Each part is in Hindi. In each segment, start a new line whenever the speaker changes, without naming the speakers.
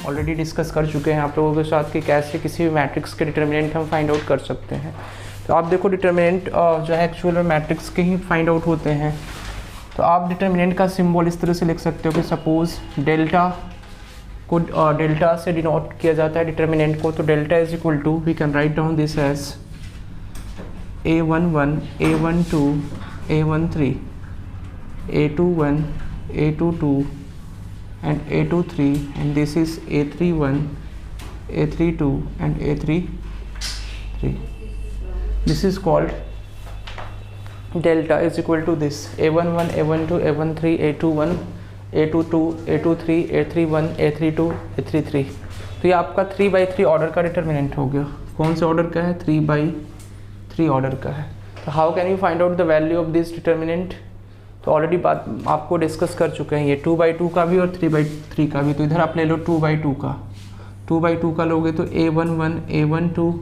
ऑलरेडी डिस्कस कर चुके हैं आप लोगों के साथ कि कैसे किसी भी मैट्रिक्स के डिटर्मिनेंट हम फाइंड आउट कर सकते हैं। तो आप देखो डिटर्मिनेंट जो है एक्चुअल में मैट्रिक्स के ही फाइंड आउट होते हैं। तो आप डिटर्मिनेंट का सिंबल इस तरह से लिख सकते हो कि सपोज डेल्टा को डेल्टा से डिनोट किया जाता है डिटर्मिनेंट को। तो delta is equal to, we can write down this as a11 a12 a13 a21 a22 and a23 and this is a31 a32 and a33. This is called delta is equal to this a11 a12 a13 a21 a22 a23 a31 a32 a33। तो ये आपका 3/3 ऑर्डर का डिटर्मिनेंट हो गया। कौन से ऑर्डर का है? 3/3 ऑर्डर का है। तो how can you find out the value of this determinant? तो ऑलरेडी बात आपको डिस्कस कर चुके हैं, ये 2/2 का भी और 3/3 का भी। तो इधर आप ले लो 2/2 का, 2/2 का लोगे तो a11 a12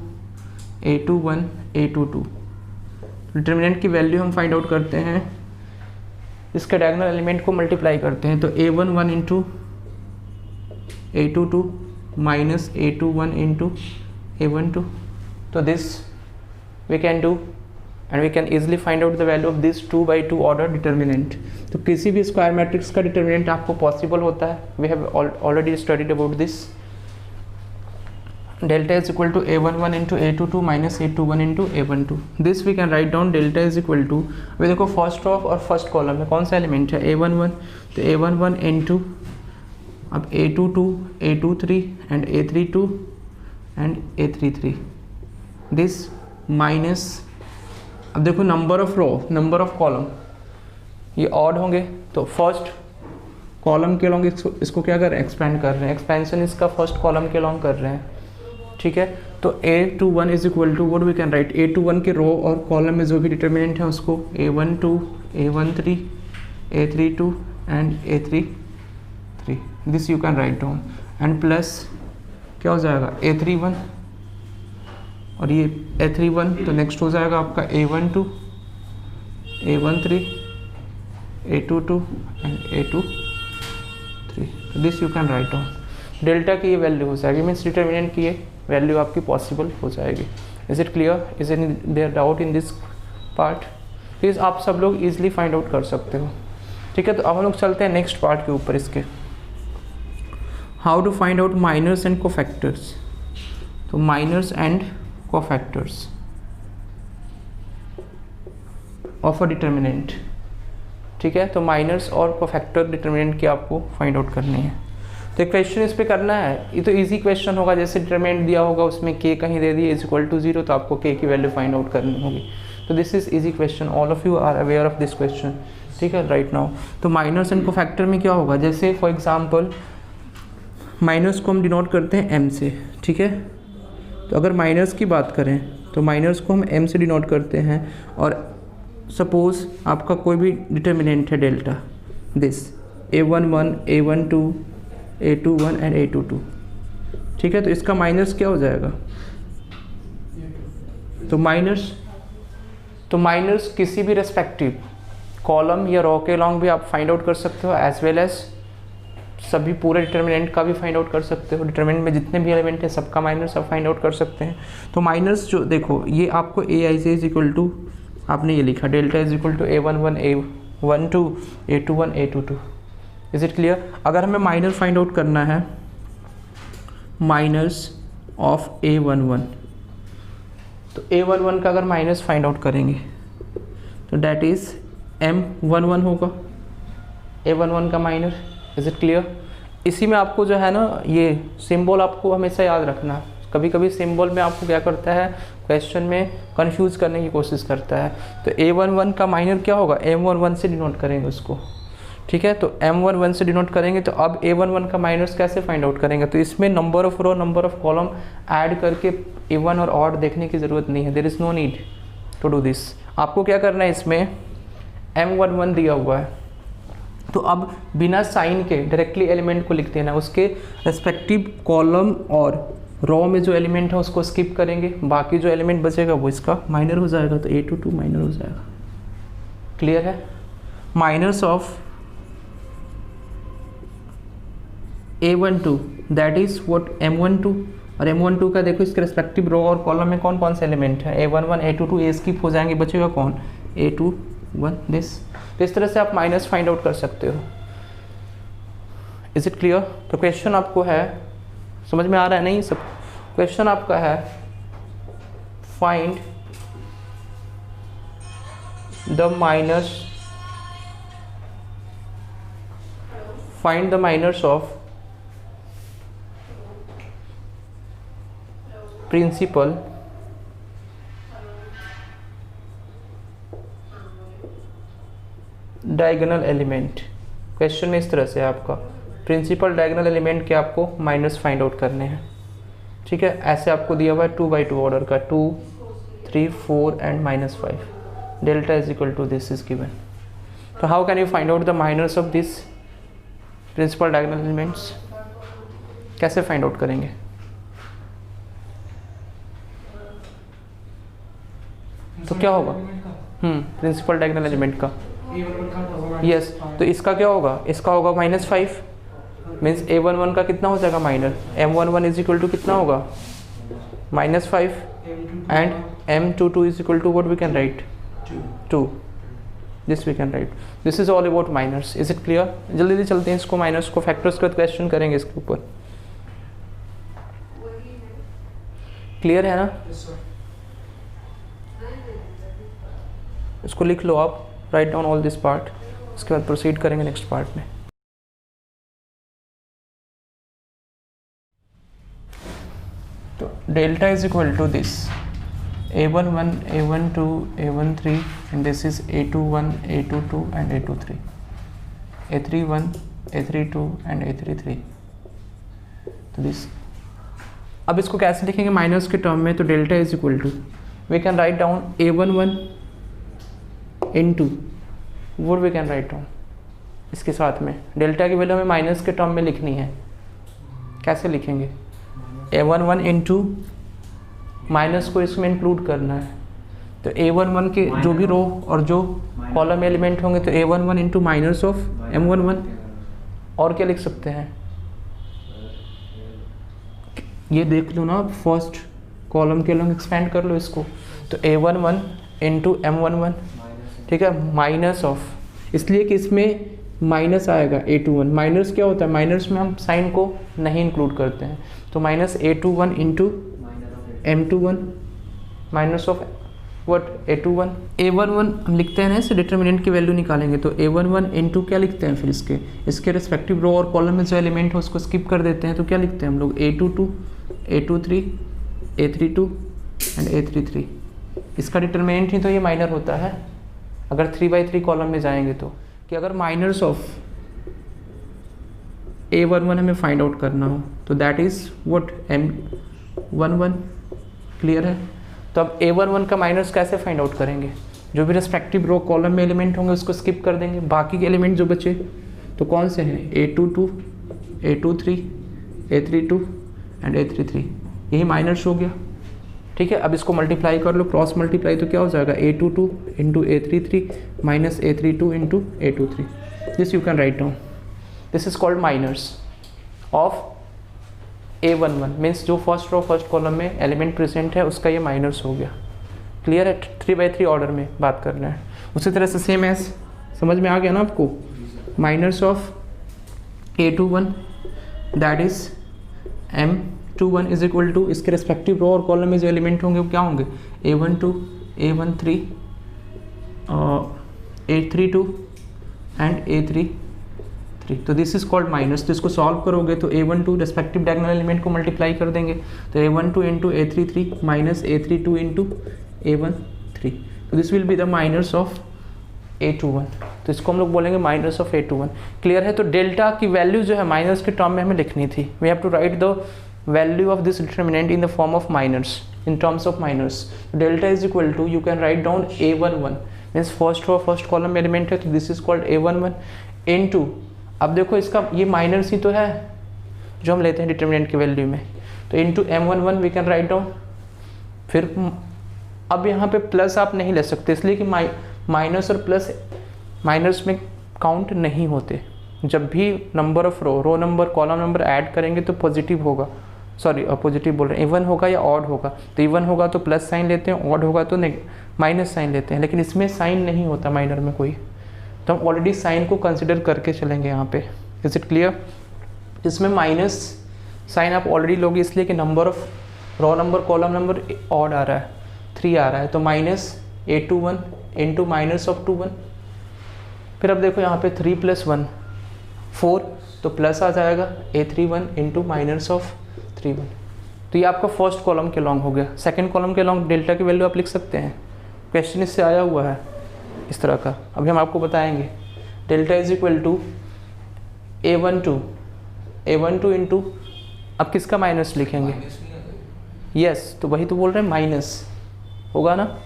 a21 a22। Determinant की वैल्यू हम फाइंड आउट करते हैं, इसके डायगोनल एलिमेंट को मल्टीप्लाई करते हैं। तो a11 into a22 minus a21 into a12। तो this we can do and we can easily find out the value of this 2/2 order determinant। तो किसी भी स्क्वायर मैट्रिक्स का डिटर्मिनेंट आपको पॉसिबल होता है। we have already studied about this। delta is equal to a11 into a22 minus a21 into a12। this we can write down delta is equal to, अभी देखो फर्स्ट ऑफ और फर्स्ट कॉलम में कौन सा एलिमेंट है? a11। तो a11 into अब a22 a23 and a32 and a33 this minus, अब देखो number of row number of column ये ऑड होंगे। तो फर्स्ट कॉलम के लॉन्ग इसको क्या कर रहे हैं? एक्सपेंड कर रहे हैं। एक्सपेंशन इसका फर्स्ट कॉलम के लॉन्ग कर रहे हैं, ठीक है। तो a21 is equal to, what we can write, a21 के रो और कॉलम में जो भी डिटर्मिनेंट है उसको a12 a13 a32 and a33 this you can write down and plus क्या हो जाएगा a31 और ये a31। तो नेक्स्ट हो जाएगा आपका a12 a13 a22 and a23। तो this you can write down. Delta की ये वैल्यू हो जाएगी, मीन्स डिटर्मिनेंट की ये वैल्यू आपकी पॉसिबल हो जाएगी। Is it clear? Is any there doubt in this part? Please आप सब लोग ईजिली फाइंड आउट कर सकते हो, ठीक है। तो अब हम लोग चलते हैं नेक्स्ट पार्ट के ऊपर, इसके how to find out minors and cofactors. तो minors and cofactors of a determinant, ठीक है। तो माइनर्स और कोफैक्टर डिटर्मिनेंट की आपको फाइंड आउट करनी है। तो एक क्वेश्चन इस पे करना है, ये तो इजी क्वेश्चन होगा। जैसे डिटर्मिनेंट दिया होगा उसमें k कहीं दे दी इज इक्वल टू 0, तो आपको k की वैल्यू फाइंड आउट करनी होगी। तो this is easy question, all of you are aware of this question, ठीक है, राइट नाउ। तो माइनर्स एंड कोफैक्टर में क्या होगा? जैसे फॉर एग्जाम्पल माइनर्स को हम डिनोट करते हैं m से, ठीक है। तो अगर माइनर्स की बात करें तो माइनर्स को हम m से डिनोट करते हैं। और सपोज आपका कोई भी डिटर्मिनेंट है delta, this a11 a12 a21 and a22, ठीक है। तो इसका माइनर्स क्या हो जाएगा? तो माइनर्स किसी भी रेस्पेक्टिव कॉलम या रो के लॉन्ग भी आप फाइंड आउट कर सकते हो, एज वेल एज सभी पूरे डिटर्मिनेंट का भी फाइंड आउट कर सकते हो। डिटर्मिनेंट में जितने भी एलिमेंट है सबका माइनर्स आप फाइंड आउट कर सकते हैं। तो माइनर्स जो देखो ये आपको ai से इज इक्वल टू, आपने ये लिखा delta is equal to a11 a12 a21 a22। Is it clear? अगर हमें माइनर फाइंड आउट करना है, माइनर्स ऑफ a11, तो a11 का अगर माइनस फाइंड आउट करेंगे तो डैट इज m11 होगा a11 का माइनर। Is it clear? इसी में आपको जो है ना ये सिंबल आपको हमेशा याद रखना। कभी कभी सिंबल में आपको क्या करता है, क्वेश्चन में कंफ्यूज करने की कोशिश करता है। तो a11 का माइनर क्या होगा? m11 से डिनोट करेंगे उसको, ठीक है। तो m11 से डिनोट करेंगे। तो अब a11 का माइनर्स कैसे फाइंड आउट करेंगे? तो इसमें number of row number of column add करके इवन और ऑड देखने की ज़रूरत नहीं है, there is no need to do this. आपको क्या करना है, इसमें m11 दिया हुआ है तो अब बिना साइन के डायरेक्टली एलिमेंट को लिख देना, उसके रेस्पेक्टिव कॉलम और रो में जो एलिमेंट है उसको स्किप करेंगे, बाकी जो एलिमेंट बचेगा वो इसका माइनर हो जाएगा। तो a22 माइनर हो जाएगा। क्लियर है? Minors of a12 that is what M12, और M12 का देखो इसके रेस्पेक्टिव रो और कॉलम में कौन कौन से एलिमेंट है, A11 A22 ए स्किप हो जाएंगे, बचेगा कौन A21 दिस। तो इस तरह से आप माइनस फाइंड आउट कर सकते हो। Is it clear? तो क्वेश्चन आपको है, समझ में आ रहा है नहीं सब? क्वेश्चन आपका है find the minors of principal diagonal element. Question में इस तरह से आपका प्रिंसिपल डायगोनल एलिमेंट के आपको माइनस फाइंड आउट करने हैं, ठीक है। ऐसे आपको दिया हुआ है 2x2 ऑर्डर का 2 3 4 and -5, delta is equal to this is given. तो how can you find out the minors of this principal diagonal elements? कैसे फाइंड आउट करेंगे? तो क्या होगा प्रिंसिपल डायगोनल एलिमेंट का, यस तो इसका क्या होगा, इसका होगा -5, मीन्स A11 का कितना हो जाएगा minor, M11 is equal to कितना होगा -5 and M22 is equal to what we can write 2, this we can write. This is all about minors. Is it clear? जल्दी जल्दी चलते हैं इसको, माइनर्स को फैक्टर्स का क्वेश्चन करेंगे इसके ऊपर। क्लियर है ना? इसको लिख लो आप, write down all this part, उसके बाद प्रोसीड करेंगे नेक्स्ट पार्ट में। तो delta is equal to this A11 A12 A13 and this is A21 A22 and A23, A31 A32 and A33। तो दिस, अब इसको कैसे लिखेंगे माइनस के टर्म में? तो delta is equal to we can write down A11 into what we can write down, इसके साथ में डेल्टा की वैल्यू हमें माइनस के टर्म में लिखनी है। कैसे लिखेंगे? A11 इंटू माइनस को इसमें इंक्लूड करना है, तो A11 के जो भी रो और जो कॉलम एलिमेंट होंगे तो A11 into minus of M11। और क्या लिख सकते हैं? ये देख लो ना, फर्स्ट कॉलम के लोग एक्सपेंड कर लो इसको, तो A11 इंटू M11, ठीक है, माइनस ऑफ, इसलिए कि इसमें माइनस आएगा A21। माइनस क्या होता है? माइनस में हम साइन को नहीं इंक्लूड करते हैं, तो minus A21 into M21 minus of what A21। A11 हम लिखते हैं ना, इससे डिटर्मिनेंट की वैल्यू निकालेंगे, तो A11 इंटू क्या लिखते हैं फिर इसके रेस्पेक्टिव रो और कॉलम में जो एलिमेंट हो उसको स्किप कर देते हैं, तो क्या लिखते हैं हम लोग A22 A23 A32 and A33। इसका डिटर्मिनेंट ही तो ये माइनर होता है अगर 3x3 कॉलम में जाएंगे तो, कि अगर माइनर्स ऑफ A11 हमें फाइंड आउट करना हो तो that is what M11। Clear है? तो अब A11 का माइनस कैसे फाइंड आउट करेंगे? जो भी रेस्पेक्टिव रो कॉलम में एलिमेंट होंगे उसको स्किप कर देंगे, बाकी के एलिमेंट जो बचे तो कौन से हैं? A22 A23 A32 and A33, यही माइनर्स हो गया, ठीक है। अब इसको मल्टीप्लाई कर लो, क्रॉस मल्टीप्लाई, तो क्या हो जाएगा A22 into A33 minus A32 into A23। This you can write down, this is called minors of A11, means जो फर्स्ट रो फर्स्ट कॉलम में एलिमेंट प्रेजेंट है उसका ये माइनर्स हो गया। क्लियर है? 3x3 ऑर्डर में बात कर रहे हैं। उसी तरह से सेम एज, समझ में आ गया ना आपको? Minors of A21 that is M21 is equal to, इसके रेस्पेक्टिव रो और कॉलम में जो एलिमेंट होंगे वो क्या होंगे? A12 A13 A32 and A33। तो दिस इज कॉल्ड माइनस। तो इसको सॉल्व करोगे तो A12 रेस्पेक्टिव डायगोनल एलिमेंट को मल्टीप्लाई कर देंगे, तो A12 into A33 minus A32 into A13, तो this will be the minus of A21। तो इसको हम लोग बोलेंगे माइनस ऑफ A21। क्लियर है? तो डेल्टा की वैल्यू जो है माइनस के टर्म में हमें लिखनी थी। We have to write the value of this determinant in the form of minors, in terms of minors. Delta is equal to, you can write down A11 means first row first column element है, तो this is called A11 into, अब देखो इसका ये माइनर्स ही तो है जो हम लेते हैं डिटर्मिनेंट की वैल्यू में, तो into M11 we can write down. फिर अब यहाँ पे प्लस आप नहीं ले सकते, इसलिए कि माइनस और प्लस माइनर्स में काउंट नहीं होते, जब भी number of row number column number add करेंगे तो पॉजिटिव होगा, सॉरी पॉजिटिव बोल रहे हैं, इवन होगा या ऑड होगा। तो इवन होगा तो प्लस साइन लेते हैं, ऑड होगा तो माइनस साइन लेते हैं, लेकिन इसमें साइन नहीं होता माइनर में कोई, तो हम ऑलरेडी साइन को कंसिडर करके चलेंगे यहाँ पे। Is it clear? इसमें माइनस साइन आप ऑलरेडी लोगे इसलिए कि number of row number column number odd आ रहा है, 3 आ रहा है, तो minus A21 into minus of 21। फिर अब देखो यहाँ पे 3 + 1 4, तो प्लस आ जाएगा A31 इंटू माइनस ऑफ 31। तो ये आपका फर्स्ट कॉलम के लॉन्ग हो गया। सेकंड कॉलम के लॉन्ग डेल्टा की वैल्यू आप लिख सकते हैं, क्वेश्चन इससे आया हुआ है इस तरह का। अभी हम आपको बताएंगे delta is equal to A12 into, अब किसका माइनस लिखेंगे? यस, तो वही तो बोल रहे हैं माइनस होगा ना,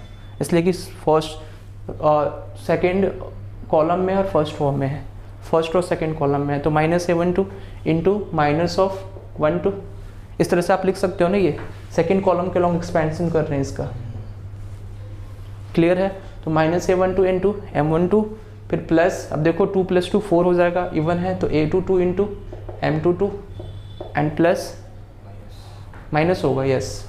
इसलिए कि फर्स्ट सेकंड कॉलम में और फर्स्ट फॉर्म में है, फर्स्ट और सेकंड कॉलम में है, तो minus A12 into minus of 12। इस तरह से आप लिख सकते हो ना, ये सेकंड कॉलम के लॉन्ग एक्सपेंशन कर रहे हैं इसका। क्लियर है? तो माइनस A12 इंटू M12, फिर प्लस, अब देखो 2 + 2 4 हो जाएगा, इवन है तो A22 into M22 and plus minus होगा, यस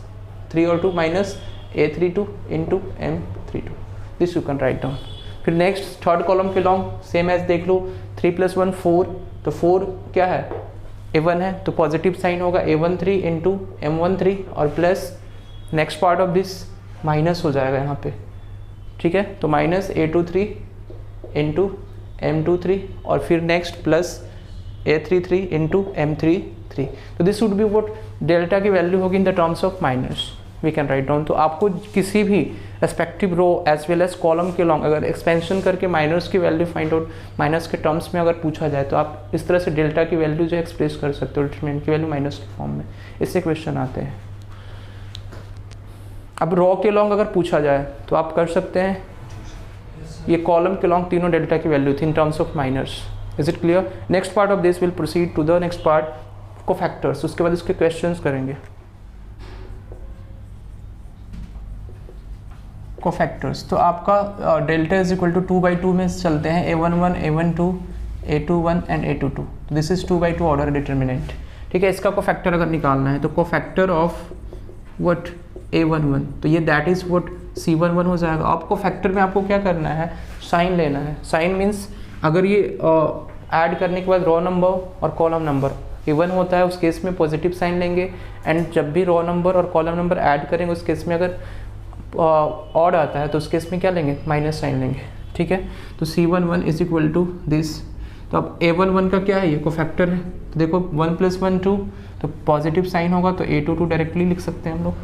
3 और 2 minus A32 into M32। This you can write down. फिर नेक्स्ट थर्ड कॉलम के लॉन्ग सेम एज देख लो, 3 + 1 4, तो 4 क्या है? A1 है, तो पॉजिटिव साइन होगा A13 इंटू M13 और plus next part of this minus हो जाएगा यहाँ पे, ठीक है, तो माइनस A23 इंटू M23 और फिर next plus A33 into M33। तो this would be what delta की वैल्यू होगी in the terms of minus, we can write down. तो आपको किसी भी respective row as well as column के लॉन्ग अगर एक्सपेंशन करके माइनस की वैल्यू फाइंड आउट, माइनस के टर्म्स में अगर पूछा जाए तो आप इस तरह से डेल्टा की वैल्यू जो एक्सप्रेस कर सकते हो, डिटरमिनेंट की वैल्यू माइनस के फॉर्म में, इससे क्वेश्चन आते हैं। अब रो के लॉन्ग अगर पूछा जाए तो आप कर सकते हैं, ये कॉलम के लॉन्ग तीनों डेल्टा की वैल्यू थी in terms of minus. Is it clear? Next part of this will proceed to the next part, cofactors, उसके बाद इसके क्वेश्चंस करेंगे। कोफैक्टर्स, तो आपका डेल्टा इज इक्वल टू 2/2 में चलते हैं, A11 A12 A21 and A22। तो दिस इज 2/2 ऑर्डर डिटर्मिनेंट, ठीक है। इसका कोफैक्टर अगर निकालना है तो कोफैक्टर ऑफ व्हाट A11, तो ये दैट इज व्हाट C11 हो जाएगा। आपको फैक्टर में आपको क्या करना है? साइन लेना है। साइन मीन्स अगर ये ऐड करने के बाद रो नंबर और कॉलम नंबर इवन होता है उस केस में पॉजिटिव साइन लेंगे, एंड जब भी रो नंबर और कॉलम नंबर ऐड करेंगे उस केस में अगर ऑड आता है तो उस केस में क्या लेंगे? माइनस साइन लेंगे, ठीक है। तो C11 is equal to this, तो अब A11 का क्या है? ये कोफैक्टर है, तो देखो 1 + 1 2, तो पॉजिटिव साइन होगा तो A22 डायरेक्टली लिख सकते हैं हम लोग।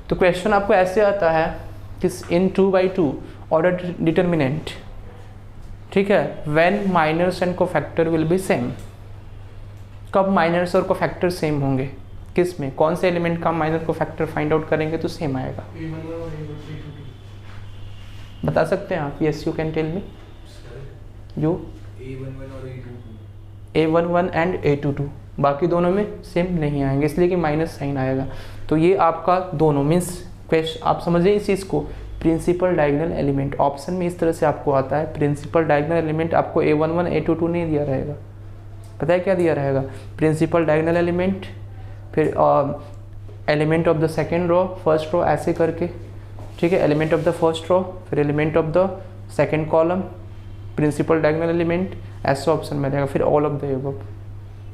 तो क्वेश्चन आपको ऐसे आता है कि इन 2/2 ऑर्डर डिटर्मिनेंट, ठीक है, when minors and cofactor will be same. कब माइनर्स और कोफैक्टर सेम होंगे? किस में? कौन से एलिमेंट का माइनर कोफैक्टर फाइंड आउट करेंगे तो सेम आएगा? बता सकते हैं आप? Yes you can tell me. You A11 and A22, बाकी दोनों में सेम नहीं आएंगे इसलिए कि माइनस साइन आएगा। तो ये आपका दोनों मीन्स क्वेश्चन आप समझिए इस चीज़ को, प्रिंसिपल डायगोनल एलिमेंट ऑप्शन में इस तरह से आपको आता है। प्रिंसिपल डायगोनल एलिमेंट आपको A11 A22 नहीं दिया रहेगा, पता है क्या दिया रहेगा? प्रिंसिपल डायगोनल एलिमेंट, फिर element of the second row, first row, ऐसे करके, ठीक है, element of the first row, फिर element of the second column, principal diagonal element, ऐसे ऑप्शन में रहेगा, फिर ऑल ऑफ द एबव।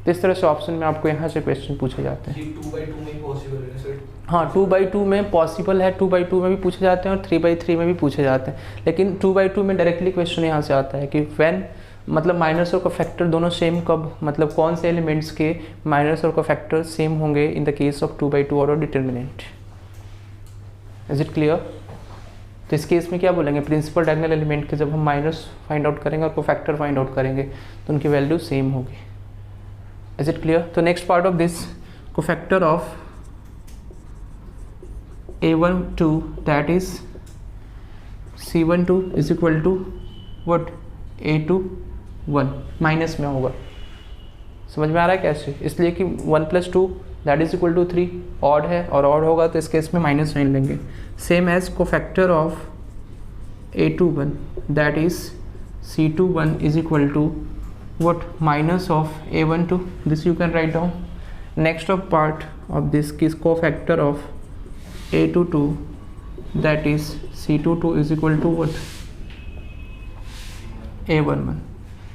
तो इस तरह से ऑप्शन में आपको यहाँ से क्वेश्चन पूछे जाते हैं।
2/2 में पॉसिबल है सर?
हाँ 2/2 में पॉसिबल है, 2/2 में भी पूछे जाते हैं और 3/3 में भी पूछे जाते हैं, लेकिन 2/2 में डायरेक्टली क्वेश्चन यहाँ से आता है कि व्हेन, मतलब माइनस और कोफैक्टर दोनों सेम कब, मतलब कौन से एलिमेंट्स के माइनस और कोफैक्टर सेम होंगे in the case of 2/2 order determinant. Is it clear? तो इस केस में क्या बोलेंगे? प्रिंसिपल डायगोनल एलिमेंट के जब हम माइनस फाइंड आउट करेंगे और कोफैक्टर फाइंड आउट करेंगे तो उनकी वैल्यू सेम होगी। Is it clear? तो next part of this, cofactor of A12 that is C12 is equal to what? A21 minus में होगा। समझ में आ रहा है कैसे? इसलिए कि 1 + 2 that is equal to 3 odd है, और ऑड होगा तो इस केस में माइनस साइन लेंगे। Same as cofactor of A21 that is C21 is equal to what minus of a12, this you can write down. Next of part of this is cofactor of a22, that is c22 is equal to what, a11.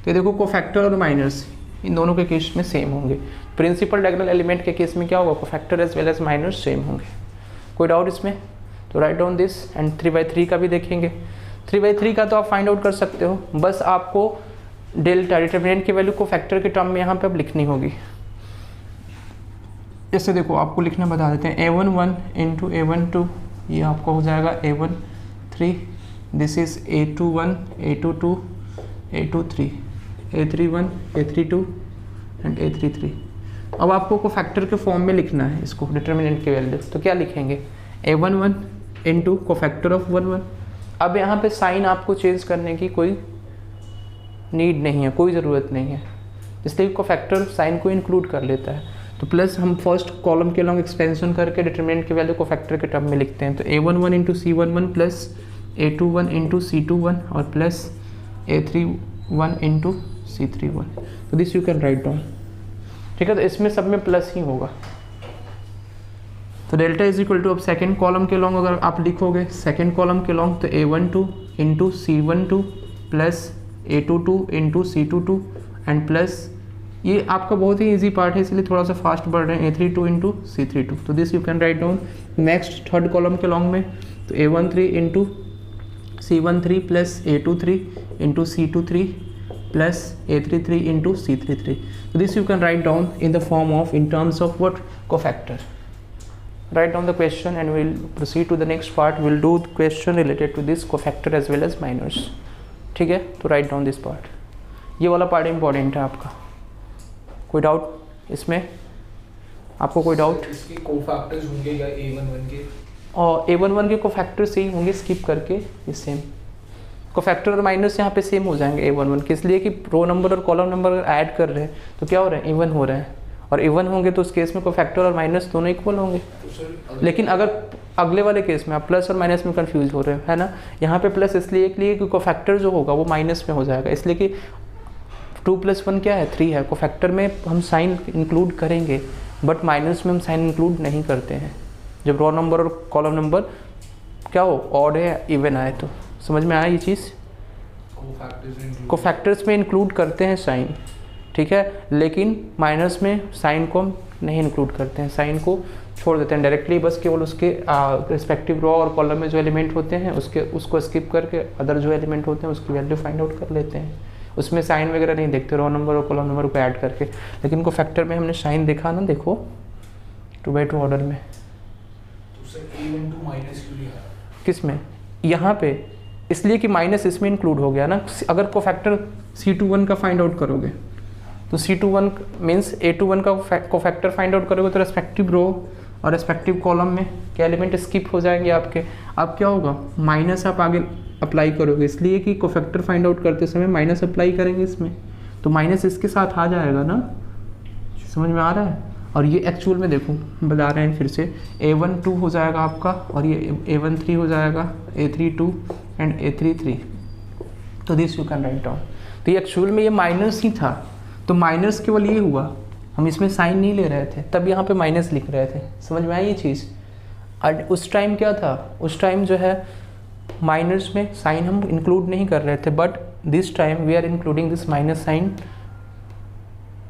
तो देखो कोफैक्टर और माइनस इन दोनों के केस में सेम होंगे। प्रिंसिपल डायगोनल एलिमेंट के केस में क्या होगा, cofactor as well as minus same होंगे। कोई डाउट इसमें? तो राइट डाउन दिस एंड 3/3 का भी देखेंगे। 3/3 का तो आप फाइंड आउट कर सकते हो, बस आपको डेल्टा डिटर्मिनेंट की वैल्यू कोफैक्टर के टर्म में यहाँ पे अब लिखनी होगी। जैसे देखो आपको लिखना बता देते हैं, a11 इंटू a12 ये आपका हो जाएगा a13, this is a21 a22 a23 a31 a32 and a33। अब आपको को फैक्टर के फॉर्म में लिखना है इसको, डिटर्मिनेंट की वैल्यू। तो क्या लिखेंगे, a11 इंटू को फैक्टर ऑफ 11। अब यहाँ पे साइन आपको चेंज करने की कोई नीड नहीं है, कोई ज़रूरत नहीं है, इसलिए को फैक्टर साइन को इंक्लूड कर लेता है। तो प्लस हम फर्स्ट कॉलम के लॉन्ग एक्सपेंशन करके डिटर्मिनेंट की वैल्यू को फैक्टर के टर्म में लिखते हैं। तो a11 into c11 plus a21 into c21 और प्लस a31 इंटू c31। तो this you can write down, ठीक है। तो इसमें सब में प्लस ही होगा। तो डेल्टा इज इक्वल टू, अब सेकेंड कॉलम के लॉन्ग अगर आप लिखोगे सेकेंड कॉलम के लॉन्ग, तो a12 into c12 plus a22 into c22 and plus ये आपका बहुत ही इजी पार्ट है इसलिए थोड़ा सा फास्ट बढ़ रहे हैं, a32 इंटू c32। तो this you can write down. Next third column के लॉन्ग में तो a13 into c13 plus a23 into c23 plus a33 into c33। तो this you can write down in the form of, in terms of what, cofactor. Write down the question and we'll proceed to the next part. We'll do the question related to this cofactor as well as minors. ठीक है, तो write down this part. ये वाला पार्ट इंपॉर्टेंट है आपका। कोई डाउट इसमें? आपको कोई डाउट?
इसके कोफैक्टर्स होंगे या a11 के?
और a11 के कोफैक्टर से ही होंगे, स्किप करके ये सेम। कोफैक्टर और माइनस यहाँ पे सेम हो जाएंगे a11 के, इसलिए कि रो नंबर और कॉलम नंबर ऐड कर रहे हैं तो क्या हो रहा है, इवन हो रहा है। और इवन होंगे तो उस केस में कोफैक्टर और माइनस दोनों इक्वल होंगे। लेकिन अगर अगले वाले केस में आप प्लस और माइनस में कंफ्यूज हो रहे हो, है ना, यहाँ पे प्लस इसलिए कि कोफैक्टर जो होगा वो माइनस में हो जाएगा, इसलिए कि 2 + 1 क्या है, 3 है। कोफैक्टर में हम साइन इंक्लूड करेंगे बट माइनस में हम साइन इंक्लूड नहीं करते हैं जब रो नंबर और कॉलम नंबर क्या हो, ऑड है या इवन आए। तो समझ में आया ये चीज़? कोफैक्टर्स में इंक्लूड करते हैं साइन, ठीक है, लेकिन माइनस में साइन को हम नहीं इंक्लूड करते हैं, साइन को छोड़ देते हैं डायरेक्टली। बस केवल उसके रिस्पेक्टिव रो और कॉलम में जो एलिमेंट होते हैं उसको स्किप करके अदर जो एलिमेंट होते हैं उसकी वैल्यू फाइंड आउट कर लेते हैं। उसमें साइन वगैरह नहीं देखते रो नंबर और कॉलम नंबर को ऐड करके। लेकिन को फैक्टर में हमने साइन देखा ना, देखो 2/2 ऑर्डर में। किस में? यहाँ पे, इसलिए कि माइनस इसमें इंक्लूड हो गया ना। अगर को फैक्टर C21 का फाइंड आउट करोगे तो C21 मीन्स A21 का कोफैक्टर फाइंड आउट करोगे तो रेस्पेक्टिव रो और रेस्पेक्टिव कॉलम में क्या एलिमेंट स्किप हो जाएंगे आपके। अब क्या होगा, माइनस आप आगे अप्लाई करोगे, इसलिए कि कोफैक्टर फाइंड आउट करते समय माइनस अप्लाई करेंगे इसमें, तो माइनस इसके साथ आ जाएगा ना। समझ में आ रहा है? और ये एक्चुअल में देखो बता रहे हैं फिर से, A12 हो जाएगा आपका और ये A13 हो जाएगा, A32 एंड A33। तो this you can write down. तो ये एक्चुअल में ये माइनस ही था, तो माइनस केवल ये हुआ, हम इसमें साइन नहीं ले रहे थे तब यहाँ पे माइनस लिख रहे थे। समझ में आई ये चीज़? और उस टाइम क्या था, उस टाइम जो है माइनस में साइन हम इंक्लूड नहीं कर रहे थे, but this time we are including this minus sign.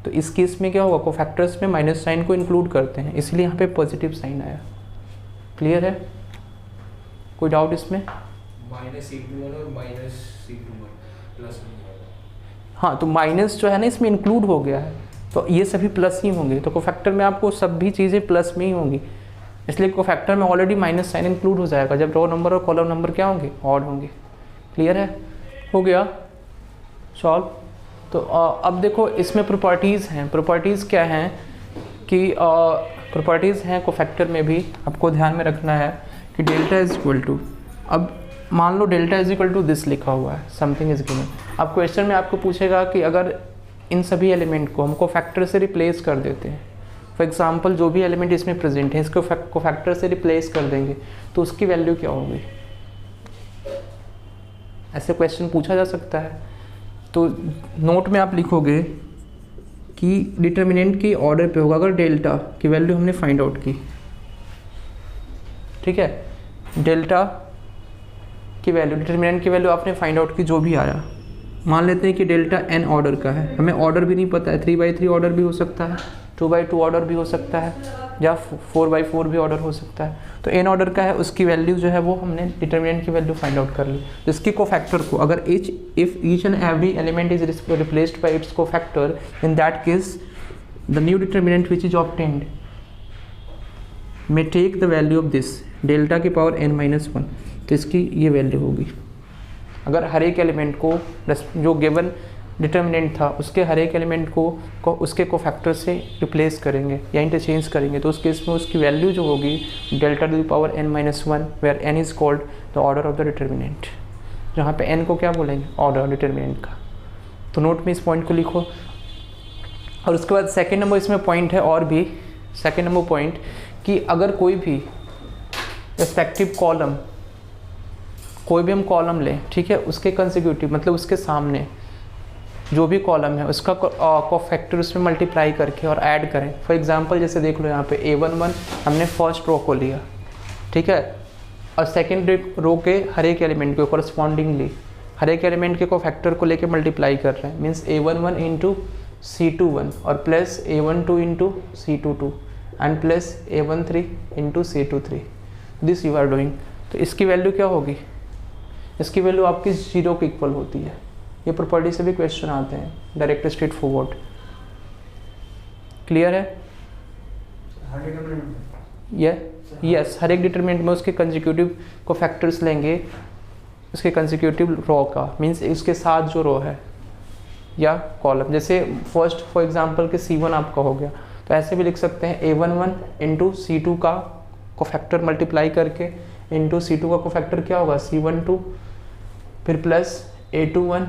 तो इस केस में क्या होगा, कोफैक्टर्स में माइनस साइन को इंक्लूड करते हैं, इसलिए यहाँ पे पॉजिटिव साइन आया। क्लियर है? कोई डाउट इसमें?
-C21 और -C21 प्लस।
हाँ, तो माइनस जो है ना इसमें इंक्लूड हो गया है, तो ये सभी प्लस ही होंगे। तो कोफैक्टर में आपको सभी चीज़ें प्लस में ही होंगी, इसलिए कोफैक्टर में ऑलरेडी माइनस साइन इंक्लूड हो जाएगा जब रो नंबर और कॉलम नंबर क्या होंगे, ऑड होंगे। क्लियर है? हो गया सॉल्व। तो अब देखो इसमें प्रॉपर्टीज़ हैं। प्रॉपर्टीज़ क्या हैं कि प्रॉपर्टीज़ हैं कोफैक्टर में भी, आपको ध्यान में रखना है कि डेल्टा इज इक्वल टू, अब मान लो delta is equal to this लिखा हुआ है, समथिंग इज गिवन। अब क्वेश्चन में आपको पूछेगा कि अगर इन सभी एलिमेंट को हम कोफैक्टर से रिप्लेस कर देते हैं, फॉर एग्जांपल जो भी एलिमेंट इसमें प्रेजेंट है इसको कोफैक्टर से रिप्लेस कर देंगे तो उसकी वैल्यू क्या होगी। ऐसे क्वेश्चन पूछा जा सकता है। तो नोट में आप लिखोगे कि डिटर्मिनेंट की ऑर्डर पे होगा अगर डेल्टा की वैल्यू हमने फाइंड आउट की, ठीक है, डेल्टा की वैल्यू, डिटर्मिनेंट की वैल्यू आपने फाइंड आउट की, जो भी आया, मान लेते हैं कि डेल्टा n ऑर्डर का है, हमें ऑर्डर भी नहीं पता है, 3/3 ऑर्डर भी हो सकता है, 2/2 ऑर्डर भी हो सकता है, या 4/4 भी ऑर्डर हो सकता है। तो n ऑर्डर का है, उसकी वैल्यू जो है वो हमने डिटर्मिनेंट की वैल्यू फाइंड आउट कर ली। जिसकी कोफैक्टर को अगर if each and every element is replaced by it's cofactor, in that case the new determinant which is obtained may take the value of this delta की पावर n-1, तो इसकी ये वैल्यू होगी। अगर हर एक एलिमेंट को जो गिवन डिटर्मिनेंट था उसके हर एक एलिमेंट को उसके कोफैक्टर से रिप्लेस करेंगे या इंटरचेंज करेंगे, तो उस केस में उसकी वैल्यू जो होगी delta to the power n-1, where n is called the order of the determinant. जहाँ पे n को क्या बोलेंगे, ऑर्डर डिटर्मिनेंट का। तो नोट में इस पॉइंट को लिखो। और उसके बाद सेकेंड नंबर इसमें पॉइंट है, और भी सेकेंड नंबर पॉइंट कि अगर कोई भी रेस्पेक्टिव कॉलम, कोई भी हम कॉलम लें, ठीक है, उसके कंसेक्यूटिव मतलब उसके सामने जो भी कॉलम है उसका कोफैक्टर उसमें मल्टीप्लाई करके और ऐड करें। फॉर एग्जांपल जैसे देख लो यहाँ पे A11 हमने फर्स्ट रो को लिया, ठीक है, और सेकेंड रो के हर एक एलिमेंट को कॉरस्पॉन्डिंगली हर एक एलिमेंट के कोफैक्टर को लेके मल्टीप्लाई कर रहे हैं, मीन्स A11 इंटू C21 और plus A12 into C22 and plus A13 into C23, this you are doing. तो इसकी वैल्यू क्या होगी, इसकी वैल्यू आपकी 0 के इक्वल होती है। ये प्रॉपर्टी से भी क्वेश्चन आते हैं, डायरेक्ट स्ट्रेट फॉरवर्ड। क्लियर है? यस, हर एक डिटरमिनेंट में उसके कंसेक्यूटिव को फैक्टर्स लेंगे, उसके कंसेक्यूटिव रो का, मीन्स इसके साथ जो रो है या कॉलम। जैसे फर्स्ट फॉर एग्जांपल के C1 आपका हो गया, तो ऐसे भी लिख सकते हैं A11 इंटू C2 का कोफैक्टर मल्टीप्लाई करके इंटू C2 का कोफैक्टर क्या होगा C12, फिर plus A21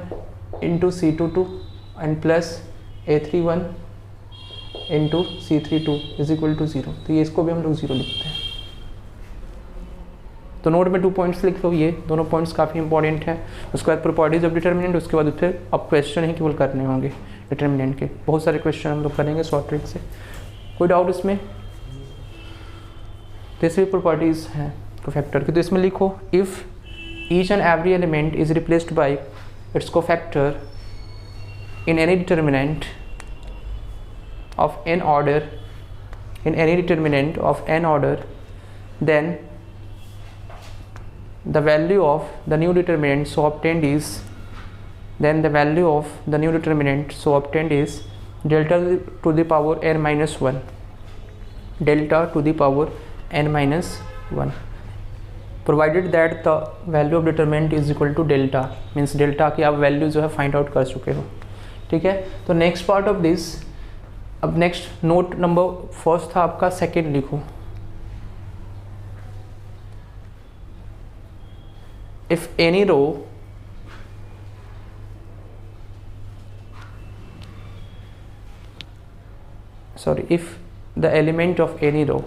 into C22 and plus A31 into C32 is equal to 0। तो ये इसको भी हम लोग 0 लिखते हैं। तो नोट में 2 पॉइंट्स लिख लो, ये दोनों पॉइंट्स काफ़ी इंपॉर्टेंट हैं। उसके बाद प्रॉपर्टीज ऑफ डिटर्मिनेंट, उसके बाद फिर अब क्वेश्चन ही केवल करने होंगे डिटर्मिनेंट के, बहुत सारे क्वेश्चन हम लोग करेंगे शॉर्ट ट्रिक से। कोई डाउट इसमें? तो इसमें प्रॉपर्टीज़ हैं कोफैक्टर की, तो इसमें लिखो if each and every element is replaced by it's cofactor in any determinant of n order, in any determinant of n order, then the value of the new determinant so obtained is, then the value of the new determinant so obtained is delta to the power n minus 1, delta to the power n minus 1, provided that the value of determinant is equal to delta, means delta की आप वैल्यू जो है फाइंड आउट कर चुके हो। ठीक है, तो नेक्स्ट पार्ट ऑफ दिस, अब नेक्स्ट नोट नंबर फर्स्ट था आपका, सेकेंड लिखो। If any row if the element of any row,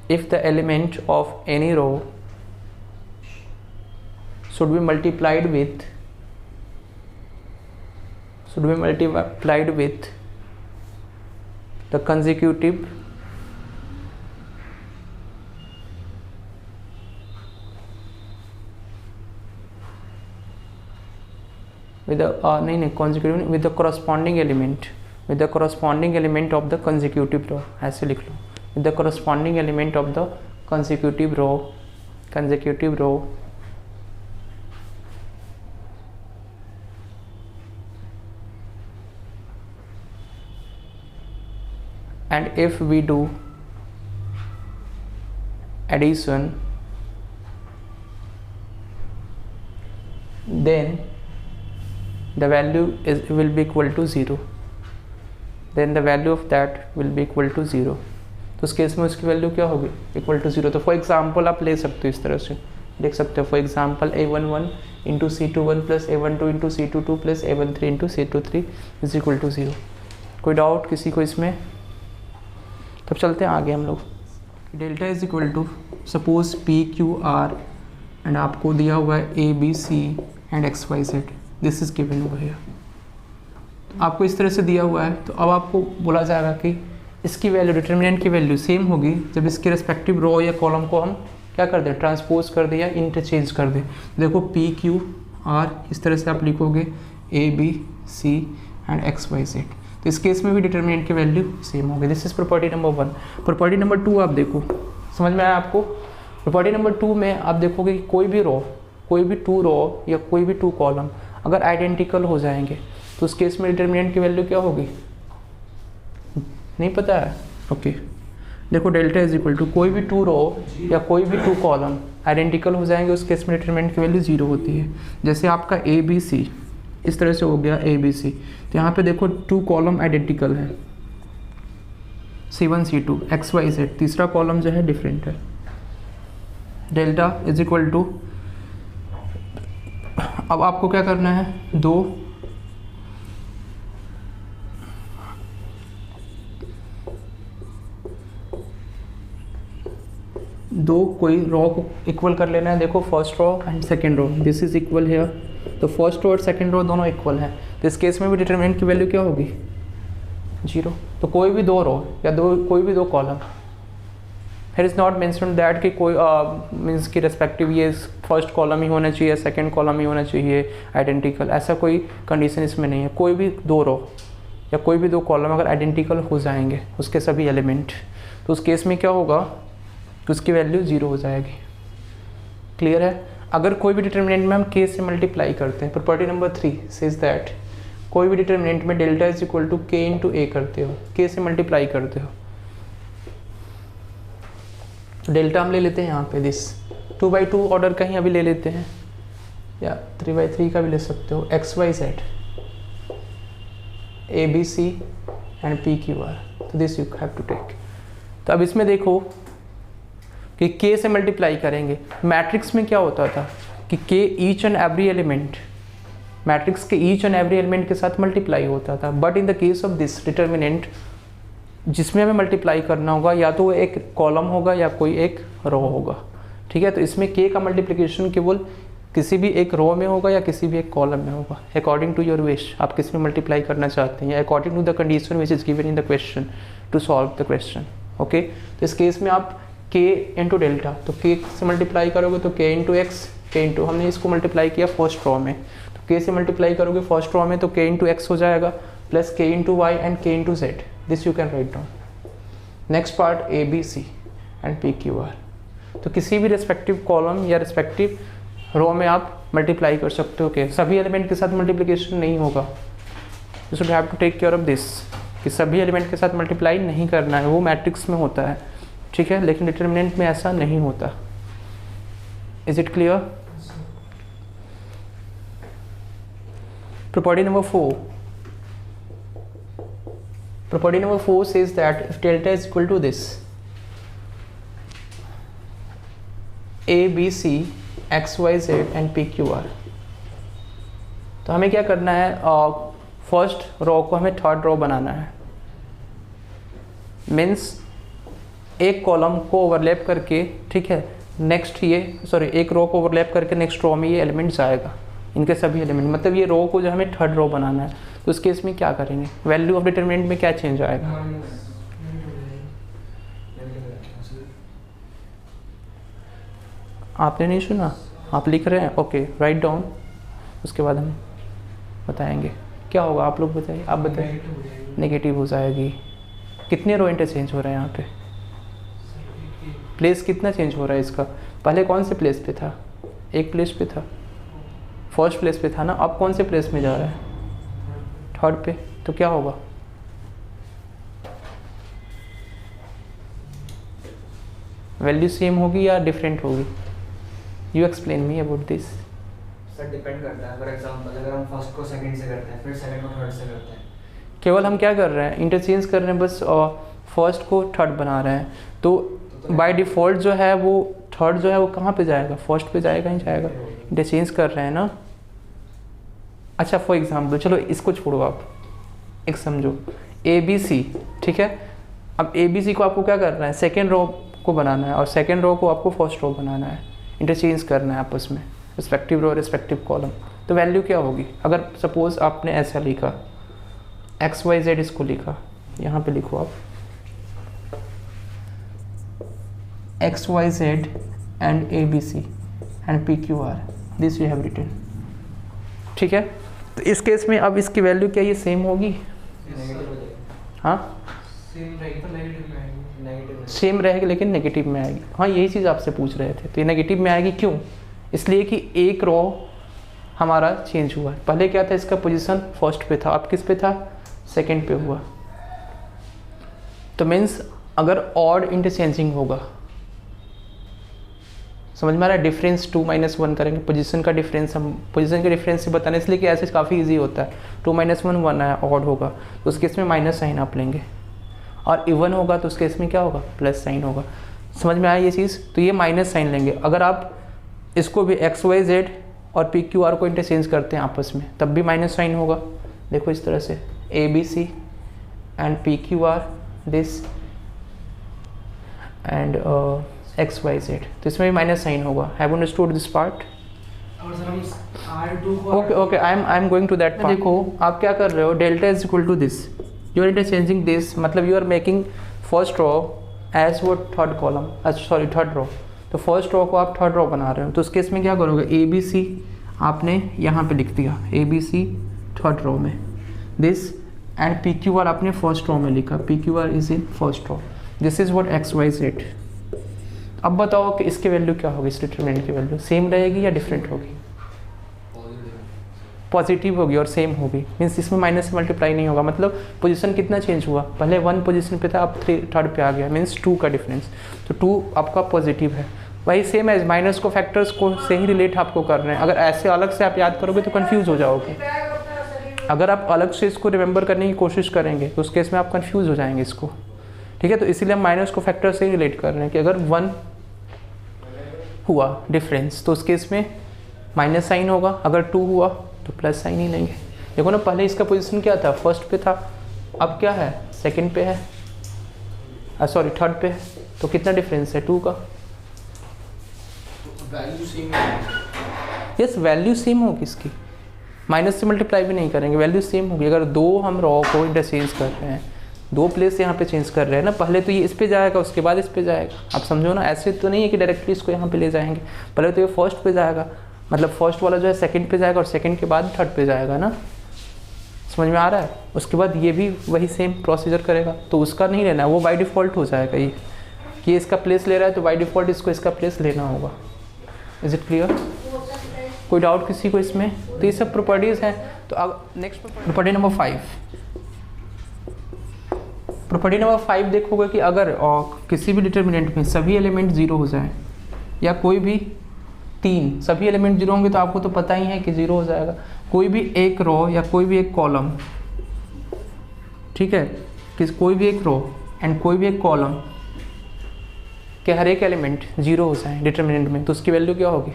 if the element of any row should be multiplied with the consecutive with the consecutive with the corresponding element, with the corresponding element of the consecutive row, ऐसे लिख लो, with the corresponding element of the consecutive row, and if we do addition, then the value will be equal to 0, then the value of that will be equal to 0। तो उस केस में उसकी वैल्यू क्या होगी, इक्वल टू 0। तो फॉर एग्जांपल आप ले सकते हो, इस तरह से देख सकते हो, for example A11 into C21 plus A12 into C22 plus A13 into C23 is equal to 0। कोई डाउट किसी को इसमें? तब चलते हैं आगे हम लोग। Delta is equal to, suppose PQR and आपको दिया हुआ है A B C and X Y Z, this is given over here. आपको इस तरह से दिया हुआ है, तो अब आपको बोला जाएगा कि इसकी वैल्यू, डिटर्मिनेंट की वैल्यू सेम होगी जब इसके रेस्पेक्टिव रो या कॉलम को हम क्या कर दें, ट्रांसपोज कर दें या इंटरचेंज कर दें। देखो पी क्यू आर, इस तरह से आप लिखोगे A B C and X Y Z, तो इस केस में भी डिटर्मिनेंट की वैल्यू सेम होगी। This is property number 1। Property number 2 आप देखो, समझ में आया आपको? प्रॉपर्टी नंबर 2 में आप देखोगे कि कोई भी रो, कोई भी 2 रो या कोई भी 2 कॉलम अगर आइडेंटिकल हो जाएंगे तो उस केस में डिटर्मिनेंट की वैल्यू क्या होगी, नहीं पता है? ओके देखो, डेल्टा इज इक्वल टू कोई भी 2 रो या कोई भी 2 कॉलम आइडेंटिकल हो जाएंगे, उस केस में डिटर्मिनेंट की वैल्यू 0 होती है। जैसे आपका ए बी सी इस तरह से हो गया ए बी सी, तो यहाँ पे देखो 2 कॉलम आइडेंटिकल है, C1 C2 X Y Z, तीसरा कॉलम जो है डिफरेंट है। डेल्टा इज इक्वल टू, अब आपको क्या करना है, दो कोई रो को इक्वल कर लेना है। देखो first row and second row, this is equal here, तो फर्स्ट रो और सेकंड रो दोनों इक्वल हैं, तो इस केस में भी डिटरमिनेंट की वैल्यू क्या होगी, 0। तो कोई भी 2 रो या कोई भी 2 कॉलम, फिर इज़ नॉट मेंशन दैट कि कोई मीन्स की रेस्पेक्टिव ये फर्स्ट कॉलम ही होना चाहिए, सेकंड कॉलम ही होना चाहिए आइडेंटिकल, ऐसा कोई कंडीशन इसमें नहीं है। कोई भी 2 रो या कोई भी 2 कॉलम अगर आइडेंटिकल हो जाएंगे उसके सभी एलिमेंट, तो उस केस में क्या होगा कि उसकी वैल्यू 0 हो जाएगी। क्लियर है? अगर कोई भी डिटर्मिनेंट में हम k से मल्टीप्लाई करते हैं, प्रॉपर्टी नंबर 3 सेज दैट कोई भी डिटर्मिनेंट में delta is equal to k into a करते हो, k से मल्टीप्लाई करते हो, तो डेल्टा हम ले लेते हैं यहाँ पे दिस 2/2 ऑर्डर का ही अभी ले लेते हैं, या 3/3 का भी ले सकते हो, X Y Z A B C and P Q R, तो this you have to take. तो अब इसमें देखो कि k से मल्टीप्लाई करेंगे, मैट्रिक्स में क्या होता था कि k each and every element, matrix के ईच एंड एवरी एलिमेंट के साथ मल्टीप्लाई होता था, but in the case of this determinant जिसमें हमें मल्टीप्लाई करना होगा या तो वो एक कॉलम होगा या कोई एक रो होगा, ठीक है? तो इसमें k का मल्टीप्लिकेशन केवल किसी भी एक रो में होगा या किसी भी एक कॉलम में होगा, अकॉर्डिंग टू योर विश, आप किस में मल्टीप्लाई करना चाहते हैं, या according to the condition which is given in the question to solve the question. Okay, तो इस केस में आप k इंटू डेल्टा, तो k से मल्टीप्लाई करोगे तो k into X, k into, हमने इसको मल्टीप्लाई किया फर्स्ट रो में, तो k से मल्टीप्लाई करोगे फर्स्ट रो में तो k इंटू एक्स हो जाएगा, plus k into Y and k into Z, this you can write down. Next part A B C and P Q R, तो किसी भी रेस्पेक्टिव कॉलम या रेस्पेक्टिव रो में आप मल्टीप्लाई कर सकते हो, के सभी एलिमेंट के साथ मल्टीप्लिकेशन नहीं होगा, you should have to take care of this कि सभी एलिमेंट के साथ मल्टीप्लाई नहीं करना है, वो मैट्रिक्स में होता है, ठीक है? लेकिन डिटर्मिनेंट में ऐसा नहीं होता। Is it clear? Property number 4, property number 4 says that if delta is equal to this a b c x y z and p q r, तो हमें क्या करना है, फर्स्ट रो को हमें थर्ड रो बनाना है, मीन्स एक कॉलम को ओवरलैप करके, ठीक है, नेक्स्ट ये एक रो को ओवरलैप करके नेक्स्ट रो में ये एलिमेंट जाएगा, इनके सभी एलिमेंट, मतलब ये रो को जो हमें थर्ड रो बनाना है, तो उस केस में क्या करेंगे, वैल्यू ऑफ डिटरमिनेंट में क्या चेंज आएगा, आपने नहीं सुना, आप लिख रहे हैं, ओके राइट डाउन, उसके बाद हम बताएंगे क्या होगा, आप लोग बताइए, आप बताइए। नेगेटिव हो जाएगी। कितने रो इंटरचेंज हो रहे हैं यहाँ पे, प्लेस कितना चेंज हो रहा है इसका, पहले कौन से प्लेस पे था, एक प्लेस पे था, फर्स्ट प्लेस पे था ना, अब कौन से प्लेस में जा रहा है, थर्ड पे, तो क्या होगा, वैल्यू सेम होगी या डिफरेंट होगी, you explain me about this.
Sir depend करता है, फॉर एग्जांपल अगर हम फर्स्ट को सेकंड से करते हैं, फिर सेकंड को थर्ड से करते हैं,
केवल हम क्या कर रहे हैं, इंटरचेंज कर रहे हैं, बस फर्स्ट को थर्ड बना रहे हैं, तो बाय डिफ़ॉल्ट जो है वो थर्ड जो है वो कहाँ पे जाएगा, फर्स्ट पे जाएगा ही जाएगा, इंटरचेंज कर रहे हैं ना। अच्छा फॉर एग्जांपल, चलो इसको छोड़ो, आप एक समझो ए बी सी, ठीक है, अब ए बी सी को आपको क्या करना है, सेकेंड रो को बनाना है, और सेकेंड रो को आपको फर्स्ट रो बनाना है, इंटरचेंज करना है आपस में, रिस्पेक्टिव रो रिस्पेक्टिव कॉलम। तो वैल्यू क्या होगी, अगर सपोज आपने ऐसा लिखा XYZ, इसको लिखा, यहाँ पे लिखो आप XYZ and ABC and PQR, this you have written. ठीक है, तो इस केस में अब इसकी वैल्यू क्या ये सेम होगी? हाँ
सेम रहेगी तो नेगेटिव में आएगी।
सेम रहेगी लेकिन नेगेटिव में आएगी। हाँ यही चीज़ आपसे पूछ रहे थे। तो ये नेगेटिव में आएगी क्यों? इसलिए कि एक रो हमारा चेंज हुआ है। पहले क्या था, इसका पोजीशन फर्स्ट पे था, अब किस पे था, सेकंड पे हुआ। तो मीन्स अगर ऑड इंटरचेंजिंग होगा, समझ में आ रहा है, डिफरेंस 2 - 1 करेंगे, पोजीशन का डिफरेंस, हम पोजीशन के डिफरेंस से बताने, इसलिए कि ऐसे काफ़ी इजी होता है। 2 - 1 1 है, ऑड होगा तो उस केस में माइनस साइन आप लेंगे, और इवन होगा तो उस केस में क्या होगा, प्लस साइन होगा। समझ में आया ये चीज़? तो ये माइनस साइन लेंगे। अगर आप इसको भी XYZ और PQR को इंटरचेंज करते हैं आपस में, तब भी माइनस साइन होगा। देखो इस तरह से ABC and PQR this and XYZ, तो इसमें भी माइनस साइन होगा। Have you understood this part?
और सर हम R2 को
okay I am going to that part. देखो आप क्या कर रहे हो, delta is equal to this, you are interchanging this, मतलब you are making first row as वो third column, sorry third row. तो फर्स्ट रो को आप थर्ड रो बना रहे हो, तो उस केस में क्या करोगे, ABC आपने यहाँ पे लिख दिया, ABC थर्ड रो में, दिस एंड PQR आपने फर्स्ट रो में लिखा, PQR is in first row, this is what XYZ। अब बताओ कि इसकी वैल्यू क्या होगी, इस डिटरमिनेंट की वैल्यू सेम रहेगी या डिफरेंट होगी? पॉजिटिव होगी और सेम होगी, मीन्स इसमें माइनस से मल्टीप्लाई नहीं होगा। मतलब पोजीशन कितना चेंज हुआ, पहले 1 पोजीशन पे था, अब 3rd पे आ गया, मीन्स 2 का डिफरेंस। तो 2 आपका पॉजिटिव है। वही सेम एज माइनस को फैक्टर्स को से ही रिलेट आपको कर रहे हैं। अगर ऐसे अलग से आप याद करोगे तो कंफ्यूज हो जाओगे। अगर आप अलग से इसको रिमेंबर करने की कोशिश करेंगे तो उस केस में आप कंफ्यूज हो जाएंगे इसको। ठीक है, तो इसीलिए हम माइनस को फैक्टर से ही रिलेट कर रहे हैं कि अगर 1 हुआ डिफरेंस तो उस केस में माइनस साइन होगा, अगर 2 हुआ तो प्लस साइन ही लेंगे। देखो ना, पहले इसका पोजीशन क्या था, फर्स्ट पे था, अब क्या है, सेकंड पे है, सॉरी थर्ड पे है। तो कितना डिफरेंस है, 2 का।
वैल्यू सेम है।
यस, वैल्यू सेम होगी इसकी, माइनस से मल्टीप्लाई भी नहीं करेंगे, वैल्यू सेम होगी। अगर 2 हम रॉ को इंटरचेंज कर रहे हैं, 2 प्लेस यहाँ पे चेंज कर रहे हैं ना, पहले तो ये इस पे जाएगा उसके बाद इस पे जाएगा। आप समझो ना, ऐसे तो नहीं है कि डायरेक्टली इसको यहाँ पे ले जाएंगे, पहले तो ये फर्स्ट पे जाएगा, मतलब फर्स्ट वाला जो है सेकंड पे जाएगा और सेकंड के बाद थर्ड पे जाएगा ना, समझ में आ रहा है। उसके बाद ये भी वही सेम प्रोसीजर करेगा, तो उसका नहीं लेना है, वो बाय डिफ़ॉल्ट हो जाएगा। ये कि इसका प्लेस ले रहा है तो बाय डिफ़ॉल्ट इसको इसका प्लेस लेना होगा। Is it clear? कोई डाउट किसी को इसमें? तो ये सब प्रॉपर्टीज़ हैं। तो अब next property number 5। Property number 5 देखोगे कि अगर किसी भी डिटर्मिनेंट में सभी एलिमेंट 0 हो जाएं, या कोई भी 3 सभी एलिमेंट 0 होंगे, तो आपको तो पता ही है कि 0 हो जाएगा। कोई भी एक रो या कोई भी एक कॉलम, ठीक है, कि कोई भी एक रो एंड कोई भी एक कॉलम के हर एक एलिमेंट 0 हो जाए डिटर्मिनेंट में, तो उसकी वैल्यू क्या होगी,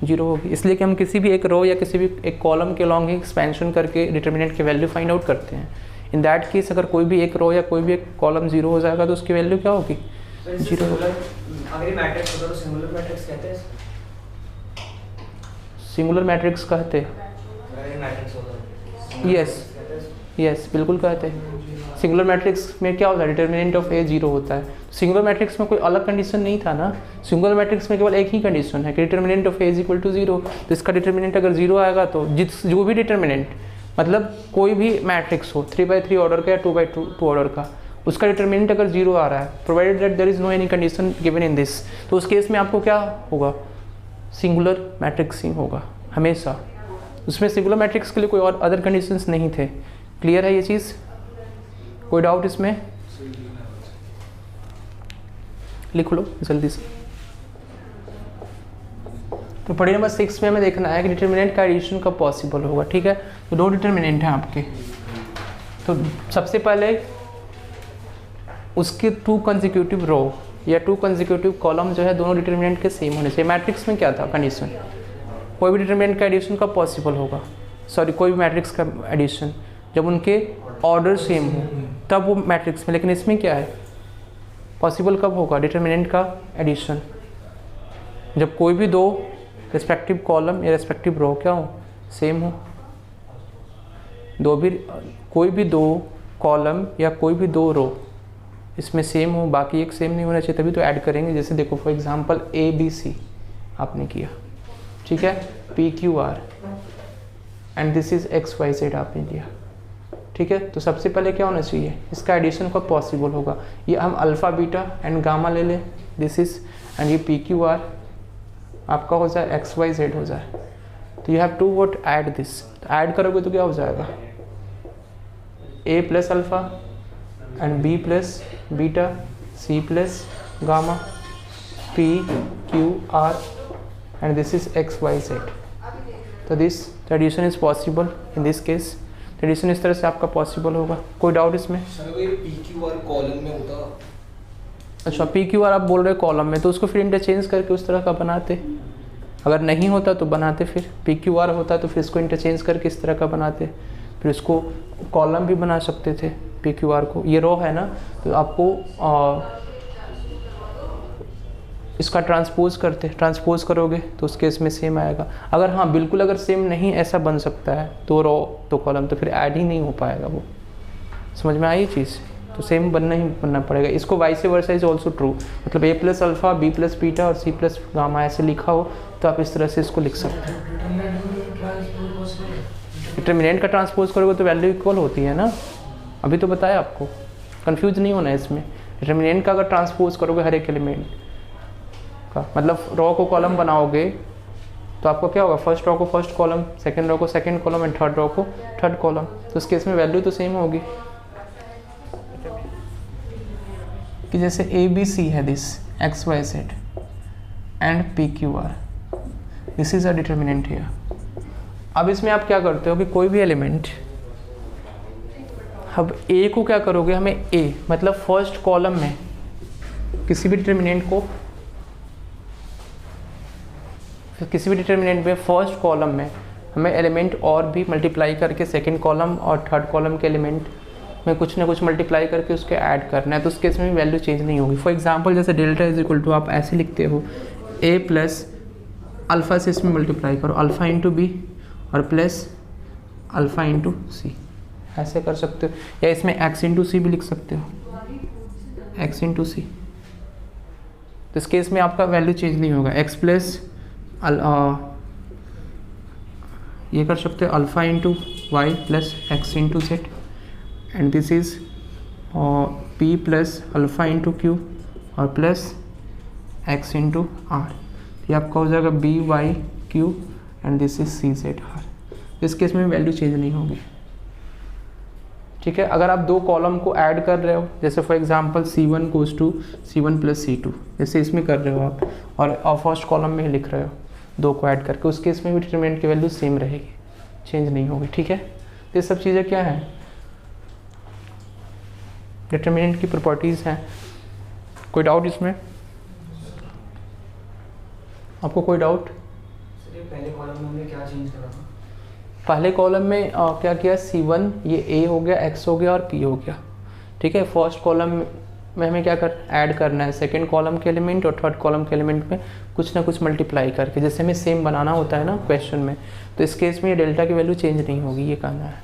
0 होगी। इसलिए कि हम किसी भी एक रो या किसी भी एक कॉलम के लॉन्ग एक्सपेंशन करके डिटर्मिनेंट की वैल्यू फाइंड आउट करते हैं। इन दैट केस अगर कोई भी एक रो या कोई भी एक कॉलम 0 हो जाएगा तो उसकी वैल्यू क्या होगी, 0 होगी।
अगर ये मैट्रिक्स होता तो सिंगुलर मैट्रिक्स कहते हैं।
सिंगुलर मैट्रिक्स कहते हैं,
अगर ये मैट्रिक्स होता
यस बिल्कुल कहते हैं। सिंगुलर मैट्रिक्स में क्या होता है, डिटर्मिनेंट ऑफ ए 0 होता है। सिंगुलर मैट्रिक्स में कोई अलग कंडीशन नहीं था ना, सिंगुलर मैट्रिक्स में केवल एक ही कंडीशन है कि determinant of A is equal to 0। तो इसका डिटर्मिनेंट अगर 0 आएगा तो जो भी डिटर्मिनेंट, मतलब कोई भी मैट्रिक्स हो 3x3 ऑर्डर का या 2x2 ऑर्डर का, उसका डिटर्मिनेंट अगर 0 आ रहा है, provided that there is no any condition given in this, तो उस केस में आपको क्या होगा, सिंगुलर मैट्रिक्स ही होगा हमेशा। उसमें सिंगुलर मैट्रिक्स के लिए कोई और अदर कंडीशंस नहीं थे। क्लियर है ये चीज़? कोई डाउट इसमें? लिख लो जल्दी से। तो प्रॉपर्टी नंबर 6 में हमें देखना है कि डिटर्मिनेंट का एडिशन कब पॉसिबल होगा। ठीक है, तो 2 डिटर्मिनेंट हैं आपके। तो सबसे पहले उसके 2 कंसेक्यूटिव रो या 2 कंसेक्यूटिव कॉलम जो है दोनों डिटर्मिनेंट के सेम होने चाहिए। मैट्रिक्स में क्या था कंडीशन, कोई भी डिटर्मिनेंट का एडिशन कब पॉसिबल होगा, सॉरी कोई भी मैट्रिक्स का एडिशन जब उनके ऑर्डर सेम हो तब वो मैट्रिक्स में। लेकिन इसमें क्या है, पॉसिबल कब होगा डिटर्मिनेंट का एडिशन, जब कोई भी दो रिस्पेक्टिव कॉलम या रिस्पेक्टिव रो क्या हो, सेम हो, कोई भी दो कॉलम या कोई भी दो रो इसमें सेम हो, बाकी एक सेम नहीं होना चाहिए, तभी तो ऐड करेंगे। जैसे देखो फॉर एग्जांपल ABC आपने किया, ठीक है, PQR and this is XYZ आपने दिया, ठीक है। तो सबसे पहले क्या होना चाहिए, इसका एडिशन कब पॉसिबल होगा, ये हम अल्फ़ा बीटा एंड गामा ले लें, दिस इज एंड ये PQR आपका हो जाए XYZ हो जाए। तो you have to what add this, add करोगे तो क्या हो जाएगा, A plus alpha and B plus beta, C plus gamma, PQR and this is XYZ। तो this addition is possible in this case, addition इस तरह से आपका पॉसिबल होगा। कोई डाउट इसमें?
सर अगर PQR कॉलम में होता,
अच्छा PQR आप बोल रहे कॉलम में, तो उसको फिर इंटरचेंज करके उस तरह का बनाते, अगर नहीं होता तो बनाते, फिर PQR होता तो फिर इसको इंटरचेंज करके इस तरह का बनाते, फिर उसको कॉलम भी बना सकते थे PQR को। ये रो है ना, तो आपको इसका ट्रांसपोज करोगे तो उस केस में सेम आएगा। अगर हाँ बिल्कुल अगर सेम नहीं ऐसा बन सकता है, तो रो तो कॉलम, तो फिर ऐड ही नहीं हो पाएगा वो। समझ में आई चीज़? तो सेम बनना पड़ेगा। इसको vice versa is also true, मतलब A plus alpha, B plus beta और C प्लस गामा ऐसे लिखा हो तो आप इस तरह से इसको लिख सकते हैं। डिटरमिनेंट का ट्रांसपोज करोगे तो वैल्यू इक्वल होती है ना, अभी तो बताया आपको, कंफ्यूज नहीं होना है इसमें। डिटरमिनेंट का अगर ट्रांसपोज करोगे हर एक एलिमेंट का, मतलब रो को कॉलम बनाओगे तो आपको क्या होगा, फर्स्ट रो को फर्स्ट कॉलम, सेकंड रो को second column and third row को थर्ड कॉलम, तो उस केस में वैल्यू तो सेम होगी। कि जैसे ABC है this XYZ and PQR, this is a determinant here. अब इसमें आप क्या करते हो कि कोई भी एलिमेंट, अब A को क्या करोगे, हमें A मतलब फर्स्ट कॉलम में किसी भी डिटरमिनेंट को, किसी भी डिटरमिनेंट में फर्स्ट कॉलम में हमें एलिमेंट और भी मल्टीप्लाई करके सेकंड कॉलम और थर्ड कॉलम के एलिमेंट में कुछ ना कुछ मल्टीप्लाई करके उसके ऐड करना है, तो उस केस में वैल्यू चेंज नहीं होगी। फॉर एग्जांपल जैसे डेल्टा इज इक्वल टू आप ऐसे लिखते हो, A प्लस अल्फ़ा से इसमें मल्टीप्लाई करो, अल्फ़ा इंटू B और प्लस अल्फ़ा इंटू C, ऐसे कर सकते हो, या इसमें x इंटू C भी लिख सकते हो, x इंटू C। तो इस केस में आपका वैल्यू चेंज नहीं होगा, x प्लस ये कर सकते हो alpha into Y plus X into Z and this is P plus alpha into Q और प्लस एक्स इंटू आर, ये आपका हो जाएगा BYQ and this is CZR। इस केस में वैल्यू चेंज नहीं होगी, ठीक है। अगर आप दो कॉलम को ऐड कर रहे हो, जैसे for example C1 goes to C1 plus C2, जैसे इसमें कर रहे हो आप, और फर्स्ट कॉलम में ही लिख रहे हो दो को ऐड करके, उस केस में भी डिटरमिनेंट की वैल्यू सेम रहेगी, चेंज नहीं होगी, ठीक है। तो ये सब चीज़ें क्या हैं, डिटरमिनेंट की प्रॉपर्टीज़ हैं। कोई डाउट इसमें? आपको कोई डाउट?
सर ये पहले कॉलम में हमने क्या चेंज करा था?
पहले कॉलम में क्या किया, C1 ये A हो गया, X हो गया और P हो गया, ठीक है। फर्स्ट कॉलम में हमें क्या ऐड करना है, सेकंड कॉलम के एलिमेंट और थर्ड कॉलम के एलिमेंट में कुछ ना कुछ मल्टीप्लाई करके, जैसे हमें सेम बनाना होता है ना क्वेश्चन में, तो इस केस में ये डेल्टा की वैल्यू चेंज नहीं होगी, ये कहना है।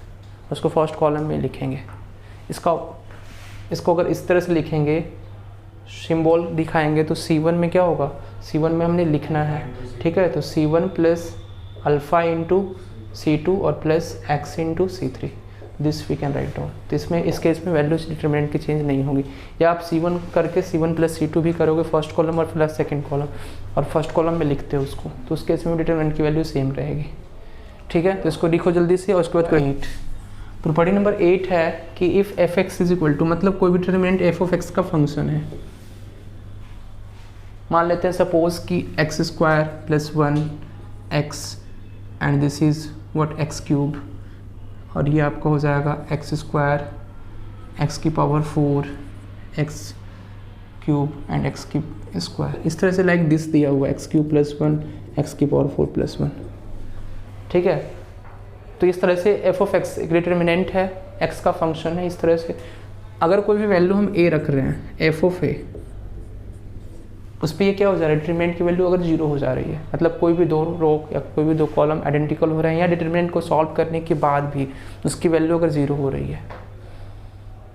उसको फर्स्ट कॉलम में लिखेंगे, इसको अगर इस तरह से लिखेंगे, सिंबल दिखाएंगे, तो C1 में क्या होगा, C1 में हमने लिखना है, ठीक है। तो C1 plus alpha into C2 और plus X into C3, this we can write down. तो इसमें इस केस में वैल्यू डिटरमिनेंट की चेंज नहीं होगी, या आप C1 करके C1 प्लस C2 भी करोगे फर्स्ट कॉलम और प्लस सेकंड कॉलम, और फर्स्ट कॉलम में लिखते हो उसको, तो उस केस में डिटरमिनेंट की वैल्यू सेम रहेगी, ठीक है। तो इसको लिखो जल्दी से, और उसके बाद 8 प्रॉपर्टी नंबर 8 है कि if f(x) is equal to, मतलब कोई भी डिटरमिनेंट f(x) का फंक्शन है, मान लेते हैं सपोज कि x² plus 1x and this is what x³ और ये आपका हो जाएगा x² x की पावर 4 x³ एंड x², इस तरह से लाइक दिस दिया हुआ x³ प्लस 1 x की पावर 4 प्लस 1, ठीक है। तो इस तरह से f(x) एक डिटरमिनेंट है, x का फंक्शन है। इस तरह से अगर कोई भी वैल्यू हम a रख रहे हैं f(a), उस पर ये क्या हो जा रहा है, डिटरमिनेंट की वैल्यू अगर 0 हो जा रही है, मतलब कोई भी 2 रो या कोई भी 2 कॉलम आइडेंटिकल हो रहे हैं या डिटरमिनेंट को सॉल्व करने के बाद भी उसकी वैल्यू अगर 0 हो रही है,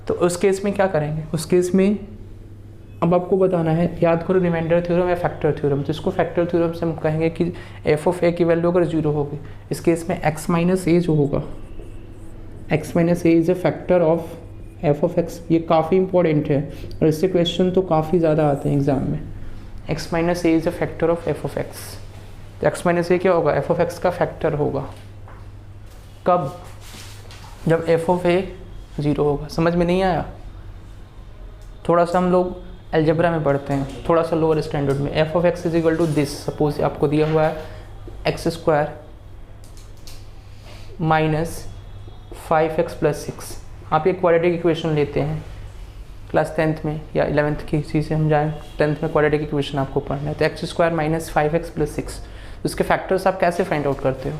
तो उस केस में क्या करेंगे, उस केस में अब आपको बताना है, याद करो रिमाइंडर थ्योरम या फैक्टर थ्योरम। तो इसको फैक्टर थ्योरम से हम कहेंगे कि एफ ऑफ ए की वैल्यू अगर 0 होगी, इस केस में x माइनस ए जो होगा, x minus A is a factor of F of x. ये काफ़ी इंपॉर्टेंट है और इससे क्वेश्चन तो काफ़ी ज़्यादा आते हैं एग्जाम में। x minus A is a factor of F of x. तो x माइनस ए क्या होगा, एफ ऑफ एक्स का फैक्टर होगा। कब, जब एफ ऑफ ए 0 होगा। समझ में नहीं आया, थोड़ा सा हम लोग अलजेब्रा में पढ़ते हैं, थोड़ा सा लोअर स्टैंडर्ड में। F of X is equal to this, suppose आपको दिया हुआ है x square minus 5x plus 6। आप ये क्वाड्रेटिक इक्वेशन लेते हैं क्लास 10th में या 11th की चीज़ से हम जाएँ, 10th में क्वाड्रेटिक इक्वेशन आपको पढ़ना है। तो x square minus 5x plus 6, उसके फैक्टर्स आप कैसे फाइंड आउट करते हो,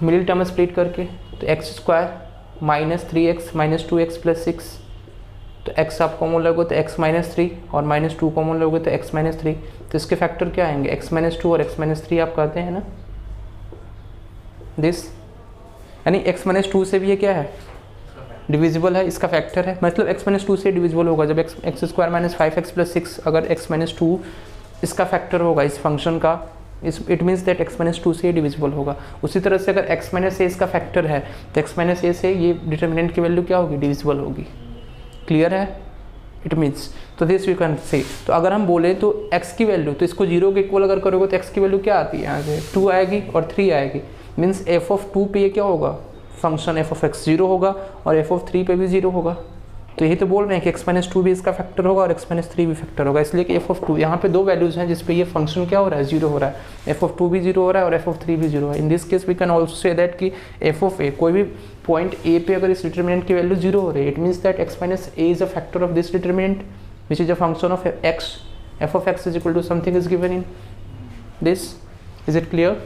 मिडिल टर्म स्प्लिट करके। तो x square minus 3x minus 2x plus 6, तो x आप कॉमन लोगे तो x माइनस 3 और माइनस 2 कॉमन लोगे तो x माइनस 3। तो इसके फैक्टर क्या आएंगे, x माइनस 2 और x माइनस 3 आप कहते हैं ना दिस, यानी x माइनस 2 से भी ये क्या है, डिविजिबल है, इसका फैक्टर है, मतलब x माइनस 2 से डिविजिबल होगा। जब x square minus 5x plus 6 अगर x माइनस 2 इसका फैक्टर होगा इस फंक्शन का, it means that x minus 2 से डिविजिबल होगा। उसी तरह से अगर x माइनस ए इसका फैक्टर है तो x माइनस ए से ये डिटर्मिनेंट की वैल्यू क्या होगी, डिविजिबल होगी। क्लियर है, इट मीन्स, तो दिस यू कैन से। तो अगर हम बोले तो x की वैल्यू, तो इसको 0 के इक्वल अगर करोगे तो x की वैल्यू क्या आती है, यहाँ से 2 आएगी और 3 आएगी। मीन्स एफ ऑफ 2 पे ये क्या होगा, फंक्शन एफ ऑफ एक्स 0 होगा और एफ ऑफ 3 पे भी 0 होगा। तो यही तो बोल रहे हैं कि x माइनस 2 भी इसका फैक्टर होगा और x माइनस 3 भी फैक्टर होगा, इसलिए कि एफ ऑफ 2, यहाँ पे 2 वैल्यूज़ हैं जिस पे ये फंक्शन क्या हो रहा है, 0 हो रहा है। एफ ऑफ 2 भी 0 हो रहा है और एफ ऑफ 3 भी 0 है। In this case we can also say that कि एफ ऑफ ए, कोई भी पॉइंट ए पे अगर इस डिटर्मिनेंट की वैल्यू 0 हो रही है, it means that x minus A is a factor of this determinant which is a function of x। F of X is equal to something is given in this. Is it clear?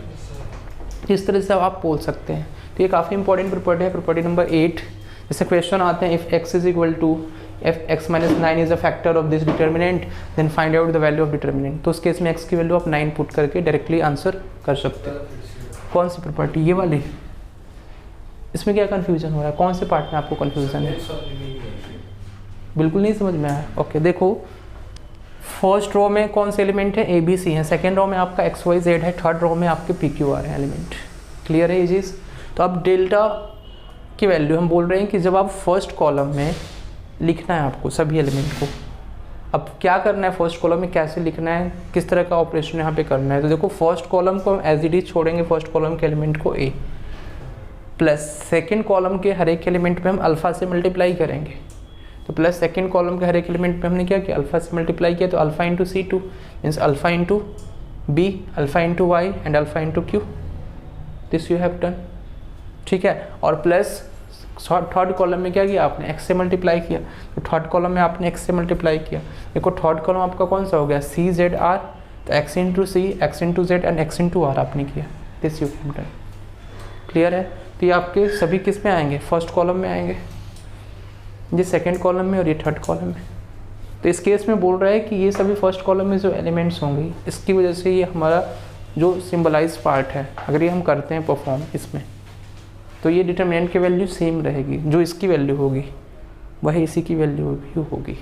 इस तरह से आप बोल सकते हैं। तो ये काफ़ी इंपॉर्टेंट प्रॉपर्टी है, प्रॉपर्टी नंबर 8। जैसे क्वेश्चन आते हैं, if x is equal to if x minus 9 is a factor of this determinant then find out the value of determinant। तो उस केस में x की वैल्यू आप 9 पुट करके डायरेक्टली आंसर कर सकते हैं। कौन सी प्रॉपर्टी, ये वाली? इसमें क्या कंफ्यूजन हो रहा है, कौन से पार्ट में आपको कंफ्यूजन है, बिल्कुल नहीं समझ में आया? ओके, देखो फर्स्ट रो में कौन से एलिमेंट है, ए बी सी है, सेकेंड रो में आपका एक्स वाई जेड है, थर्ड रो में आपके पी क्यू आर है एलिमेंट। क्लियर है ये चीज़? तो अब डेल्टा की वैल्यू हम बोल रहे हैं कि जब आप फर्स्ट कॉलम में लिखना है आपको सभी एलिमेंट को, अब क्या करना है, फर्स्ट कॉलम में कैसे लिखना है, किस तरह का ऑपरेशन यहाँ पे करना है। तो देखो फर्स्ट कॉलम को हम एज इट इज छोड़ेंगे, फर्स्ट कॉलम के एलिमेंट को ए, प्लस सेकेंड कॉलम के हर एक एलिमेंट पे हम अल्फ़ा से मल्टीप्लाई करेंगे। तो प्लस सेकेंड कॉलम के हर एक एलिमेंट पे हमने क्या किया, अल्फ़ा से मल्टीप्लाई किया, तो alpha into C2 means alpha into B, alpha into Y and alpha into Q. This you have done, ठीक है। और प्लस थर्ड कॉलम में क्या किया आपने, x से मल्टीप्लाई किया, तो थर्ड कॉलम में आपने x से मल्टीप्लाई किया। देखो थर्ड कॉलम आपका कौन सा हो गया, सी जेड आर, तो x into C, X into Z and x into R आपने किया। This you can done. Clear है? तो ये आपके सभी किस में आएंगे, फर्स्ट कॉलम में आएंगे, ये सेकेंड कॉलम में और ये थर्ड कॉलम में। तो इस केस में बोल रहा है कि ये सभी फर्स्ट कॉलम में जो एलिमेंट्स होंगे, इसकी वजह से ये हमारा जो सिम्बलाइज पार्ट है, अगर ये हम करते हैं परफॉर्म इसमें, तो ये डिटर्मिनेंट की वैल्यू सेम रहेगी, जो इसकी वैल्यू होगी वही इसी की वैल्यू भी होगी।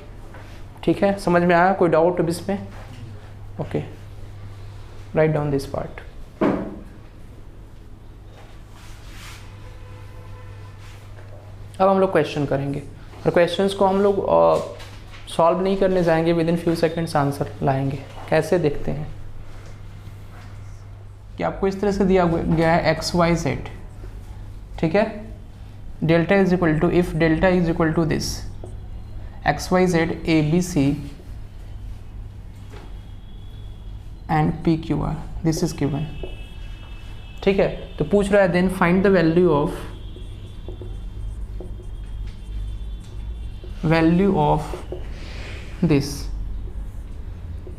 ठीक है, समझ में आया? कोई डाउट अब इसमें? Okay, right down this part. अब हम लोग क्वेश्चन करेंगे और क्वेश्चंस को हम लोग सॉल्व नहीं करने जाएंगे, with in few seconds answer लाएंगे। कैसे देखते हैं कि आपको इस तरह से दिया गया है एक्स वाई जेड, ठीक है। Delta is equal to, if delta is equal to this X Y Z A B C and P Q R, this is given, ठीक है। तो पूछ रहा है then find the value of this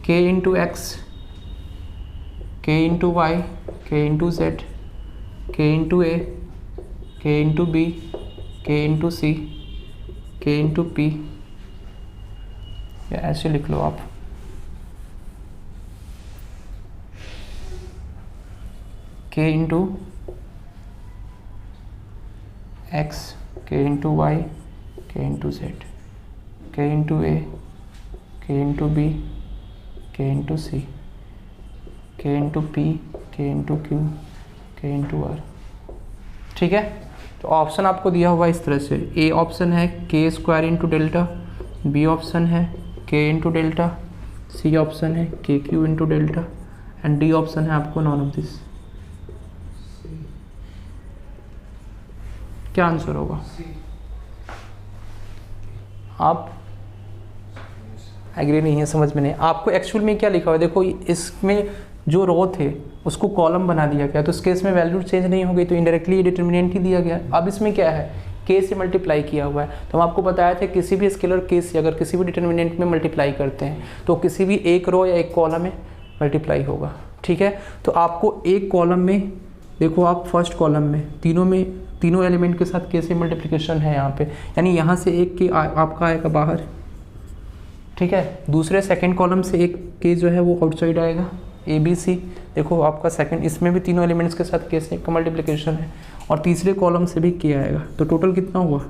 k into X, k into Y, k into Z, k into A, k into B, k into C, k into P या ऐसे लिख लो आप, k into X, k into Y, k into Z, k into A, k into B, k into C, k into P, k into Q, k into R. ठीक है, तो ऑप्शन आपको दिया हुआ इस तरह से, ए ऑप्शन है k square into delta, B option है k into delta, C option है k Q into delta and D option है आपको नॉन ऑफ दिस। क्या आंसर होगा? आप एग्री नहीं है, समझ में नहीं। आपको एक्चुअल में क्या लिखा हुआ है देखो, इसमें जो रो थे उसको कॉलम बना दिया गया, तो इस केस में वैल्यू चेंज नहीं हो गई, तो इनडायरेक्टली डिटर्मिनेंट ही दिया गया। अब इसमें क्या है, k से मल्टीप्लाई किया हुआ है, तो हम आपको बताया था किसी भी स्केलर k से अगर किसी भी डिटर्मिनेंट में मल्टीप्लाई करते हैं तो किसी भी एक रो या एक कॉलम में मल्टीप्लाई होगा। ठीक है, तो आपको एक कॉलम में देखो, आप फर्स्ट कॉलम में तीनों एलिमेंट के साथ k से मल्टीप्लिकेशन है यहाँ पे, यानी यहाँ से एक k आपका आएगा बाहर। ठीक है, दूसरे सेकंड कॉलम से एक k जो है वो आउटसाइड आएगा, ए बी सी। देखो आपका सेकंड, इसमें भी तीनों एलिमेंट्स के साथ k से का मल्टीप्लिकेशन है, और तीसरे कॉलम से भी k आएगा, तो टोटल कितना हुआ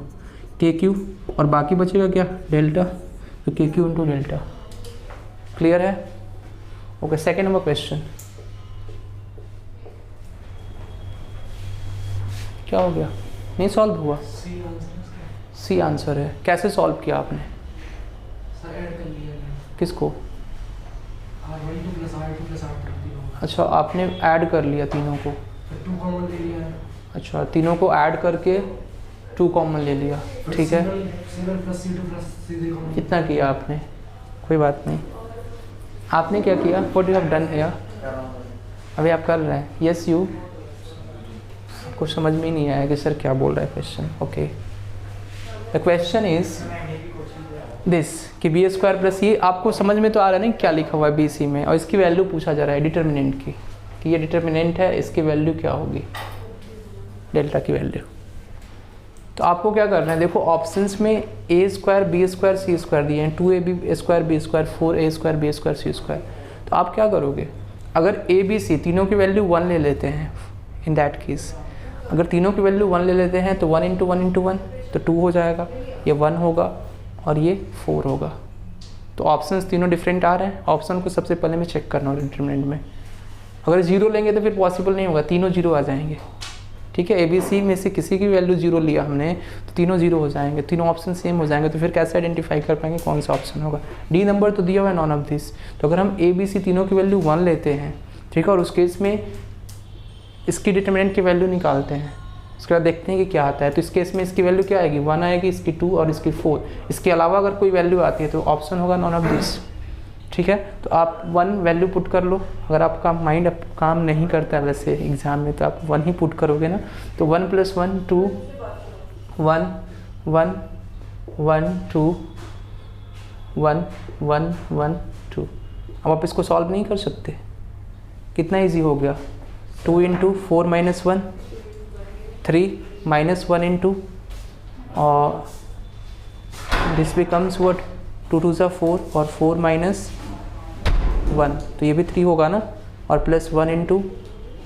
k क्यू, और बाकी बचेगा क्या, डेल्टा, तो k Q into delta. Clear है? ओके, सेकेंड नंबर क्वेश्चन क्या हो गया, नहीं सॉल्व हुआ? सी आंसर है। कैसे सॉल्व किया आपने?
सर ऐड कर लिया
किसको?
R12 plus R2 plus R3।
अच्छा, आपने ऐड कर लिया तीनों को।
2 कॉमन ले लिया है।
अच्छा, तीनों को ऐड करके 2 कॉमन ले लिया। ठीक है,
C1 plus C2 plus C3 common.
कितना किया आपने? कोई बात नहीं, आपने क्या किया? What you have done here? अभी आप कर रहे हैं, यस यू, कुछ समझ में ही नहीं आया कि सर क्या बोल रहा है question. Okay, the question is this कि बी स्क्वायर प्लस, ये आपको समझ में तो आ रहा है ना क्या लिखा हुआ है बी सी में, और इसकी वैल्यू पूछा जा रहा है डिटर्मिनेंट की, कि ये डिटर्मिनेंट है, इसकी वैल्यू क्या होगी, डेल्टा की वैल्यू। तो आपको क्या करना है, देखो ऑप्शंस में A square B square C square दिए हैं, 2ab square B square 4a square B square C square. तो आप क्या करोगे, अगर ए बी सी तीनों की वैल्यू 1 ले लेते हैं, इन दैट केस अगर तीनों की वैल्यू 1 ले लेते हैं तो 1 इंटू 1 इंटू 1 तो 2 हो जाएगा, ये 1 होगा और ये 4 होगा। तो ऑप्शंस तीनों डिफरेंट आ रहे हैं, ऑप्शन को सबसे पहले में चेक करना होगा डिटरमिनेंट में। अगर 0 लेंगे तो फिर पॉसिबल नहीं होगा, तीनों 0 आ जाएंगे। ठीक है, ए बी सी में से किसी की वैल्यू 0 लिया हमने तो तीनों 0 हो जाएंगे, तीनों ऑप्शन सेम हो जाएंगे, तो फिर कैसे आइडेंटिफाई कर पाएंगे कौन सा ऑप्शन होगा। डी नंबर तो दिया हुआ है नॉन ऑफ दिस, तो अगर हम ए बी सी तीनों की वैल्यू 1 लेते हैं, ठीक है, और उस केस में इसकी डिटरमिनेंट की वैल्यू निकालते हैं, उसके बाद देखते हैं कि क्या आता है। तो इस केस में इसकी वैल्यू क्या आएगी, 1 आएगी, इसकी 2 और इसकी 4। इसके अलावा अगर कोई वैल्यू आती है तो ऑप्शन होगा नॉन ऑफ दिस। ठीक है, तो आप 1 वैल्यू पुट कर लो। अगर आपका माइंड अब काम नहीं करता है वैसे एग्जाम में, तो आप 1 ही पुट करोगे ना, तो 1 + 1 2 1 1 1 2 1 1 1 2। अब आप इसको सॉल्व नहीं कर सकते, कितना इजी हो गया, 2 × 4 - 1 3 - 1 इंटू और दिस बिकम्स व्हाट 2 × 2 = 4 और 4 - 1 तो ये भी 3 होगा ना, और प्लस 1 इंटू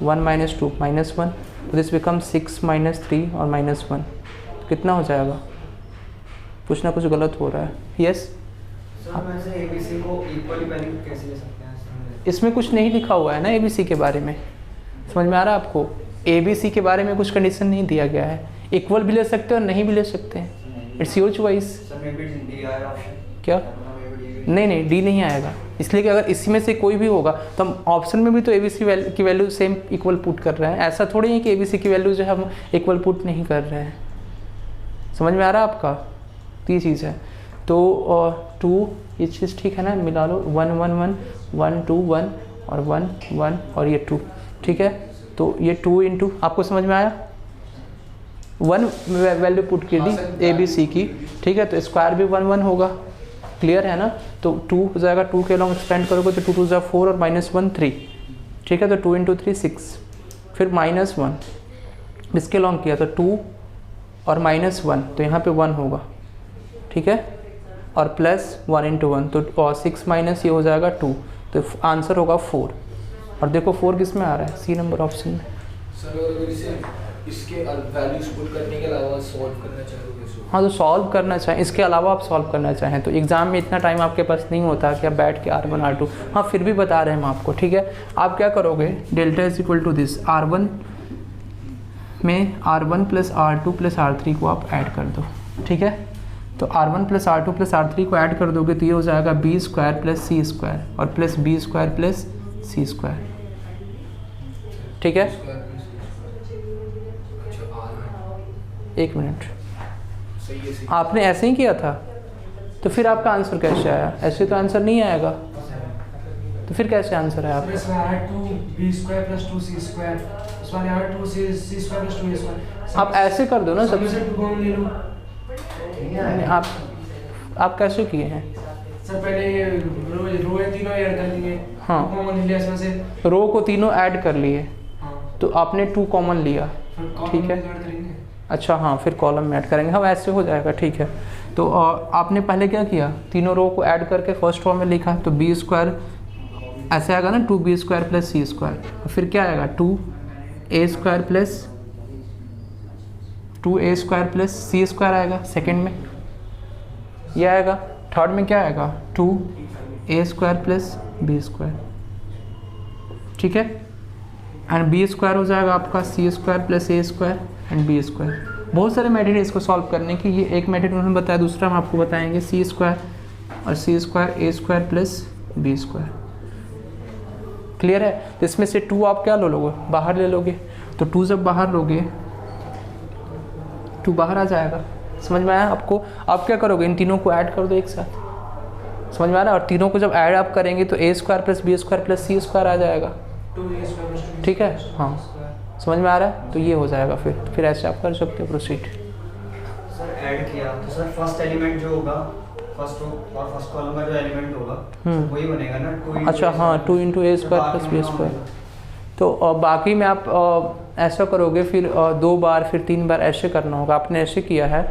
1 - 2 -1 तो दिस बिकम 6 - 3 और -1 कितना हो जाएगा। कुछ ना कुछ गलत हो रहा है। यस
सर वैसे एबीसी को इक्वली वैल्यू कैसे ले सकते हैं इसमें?
इसमें कुछ नहीं लिखा हुआ है ना एबीसी के बारे में, समझ में आ रहा है आपको। एबीसी के बारे में कुछ कंडीशन नहीं दिया गया है, इक्वल भी ले सकते हैं और नहीं भी ले सकते हैं, it's your choice.
Sir may be D आया ऑप्शन
क्या? नहीं डी नहीं आएगा, इसलिए कि अगर इसी में से कोई भी होगा तो हम ऑप्शन में भी तो एबीसी की वैल्यू सेम इक्वल पुट कर रहे हैं। ऐसा थोड़ी है कि एबीसी की वैल्यू जो है हम इक्वल पुट नहीं कर रहे हैं। समझ में आ रहा है आपका? तो ये चीज़ है। तो 2 ये चीज़ ठीक है ना, मिला लो 1 1 1 1 2 1 और 1 1 और ये 2, ठीक है। तो ये 2 इंटू, आपको समझ में आया, 1 वैल्यू पुट कर दी ए बी सी की, ठीक है। तो स्क्वायर भी 1 1 होगा, क्लियर है ना। तो 2 हो जाएगा, 2 के लॉन्ग एक्सपेंड करोगे तो 2 × 2 = 4 और -1 3, ठीक है। तो 2 × 3 6, फिर -1 इसके लॉन्ग किया तो 2 और -1 तो यहाँ पे 1 होगा, ठीक है। और प्लस 1 इंटू 1 तो 6 माइनस ये हो जाएगा 2, तो आंसर होगा 4। और देखो 4 किस में आ रहा है, सी नंबर ऑप्शन में।
सर अगर इसे इसके वैल्यूज पुट करने के अलावा सॉल्व करना चाहोगे सो
हाँ, तो सॉल्व करना चाहें, इसके अलावा आप सॉल्व करना चाहें तो एग्ज़ाम में इतना टाइम आपके पास नहीं होता कि आप बैठ के R1 R2, हाँ फिर भी बता रहे हैं हम आपको, ठीक है। आप क्या करोगे, delta is equal to this, R1 में R1 plus R2 plus R3 को आप ऐड कर दो, ठीक है। तो R1 plus R2 plus R3 को ऐड कर दोगे तो ये हो जाएगा बी स्क्वायर प्लस सी स्क्वायर और प्लस बी स्क्वायर प्लस सी स्क्वायर, ठीक है। एक मिनट,
सही है, सही।
आपने ऐसे ही किया था तो फिर आपका आंसर कैसे आया, ऐसे तो आंसर नहीं आएगा, तो फिर कैसे आंसर है आपका?
इसमें आया 2b² प्लस 2c², इसमें आया 2c² प्लस 2a²।
आप ऐसे कर दो ना
सबसे
सबसे,
2 कॉमन ले लो।
नहीं, आप कैसे किए हैं?
सर पहले ये रो है तीनों ऐड कर दिए,
हाँ।
2 कॉमन ले लिया इसमें से।
रो को तीनों ऐड कर लिए
हाँ,
तो आपने 2 कॉमन लिया,
फिर कॉमन
ठीक है।
ऐड करेंगे।
अच्छा हाँ, फिर कॉलम में ऐड करेंगे, हाँ ऐसे हो जाएगा, ठीक है। तो आपने पहले क्या किया, तीनों रो को ऐड करके फर्स्ट रो में लिखा, तो बी स्क्वायर ऐसे आएगा ना, 2b² प्लस सी स्क्वायर, और फिर क्या आएगा 2a² प्लस सी स्क्वायर आएगा सेकेंड में, ये आएगा। थर्ड में क्या आएगा 2a² प्लस b², ठीक है। एंड b² हो जाएगा आपका c² plus a² and b²। बहुत सारे मेथड है इसको सॉल्व करने की, ये एक मेथड उन्होंने बताया, दूसरा हम आपको बताएंगे c² और c² a² plus b²। Clear है? तो इसमें से 2 आप क्या ले लोगे, बाहर ले लोगे, तो 2 जब बाहर लोगे 2 बाहर आ जाएगा, समझ में आया आपको? आप क्या करोगे, इन तीनों को ऐड कर दो एक साथ, समझ में आ रहा है? और तीनों को जब ऐड आप करेंगे तो a² plus b² plus c² आ जाएगा,
2a² प्लस 2b²।
ठीक है, हाँ समझ में आ रहा है? तो ये हो जाएगा, फिर ऐसे आप कर सकते हो प्रोसीड।
सर ऐड किया तो सर फर्स्ट एलिमेंट जो होगा, फर्स्ट रो और फर्स्ट कॉलम का जो एलिमेंट होगा वही बनेगा ना, 2
अच्छा हाँ, 2 इंटू a² प्लस b²। तो बाकी में आप ऐसा करोगे, फिर 2 बार फिर 3 बार ऐसे करना होगा, आपने ऐसे किया है,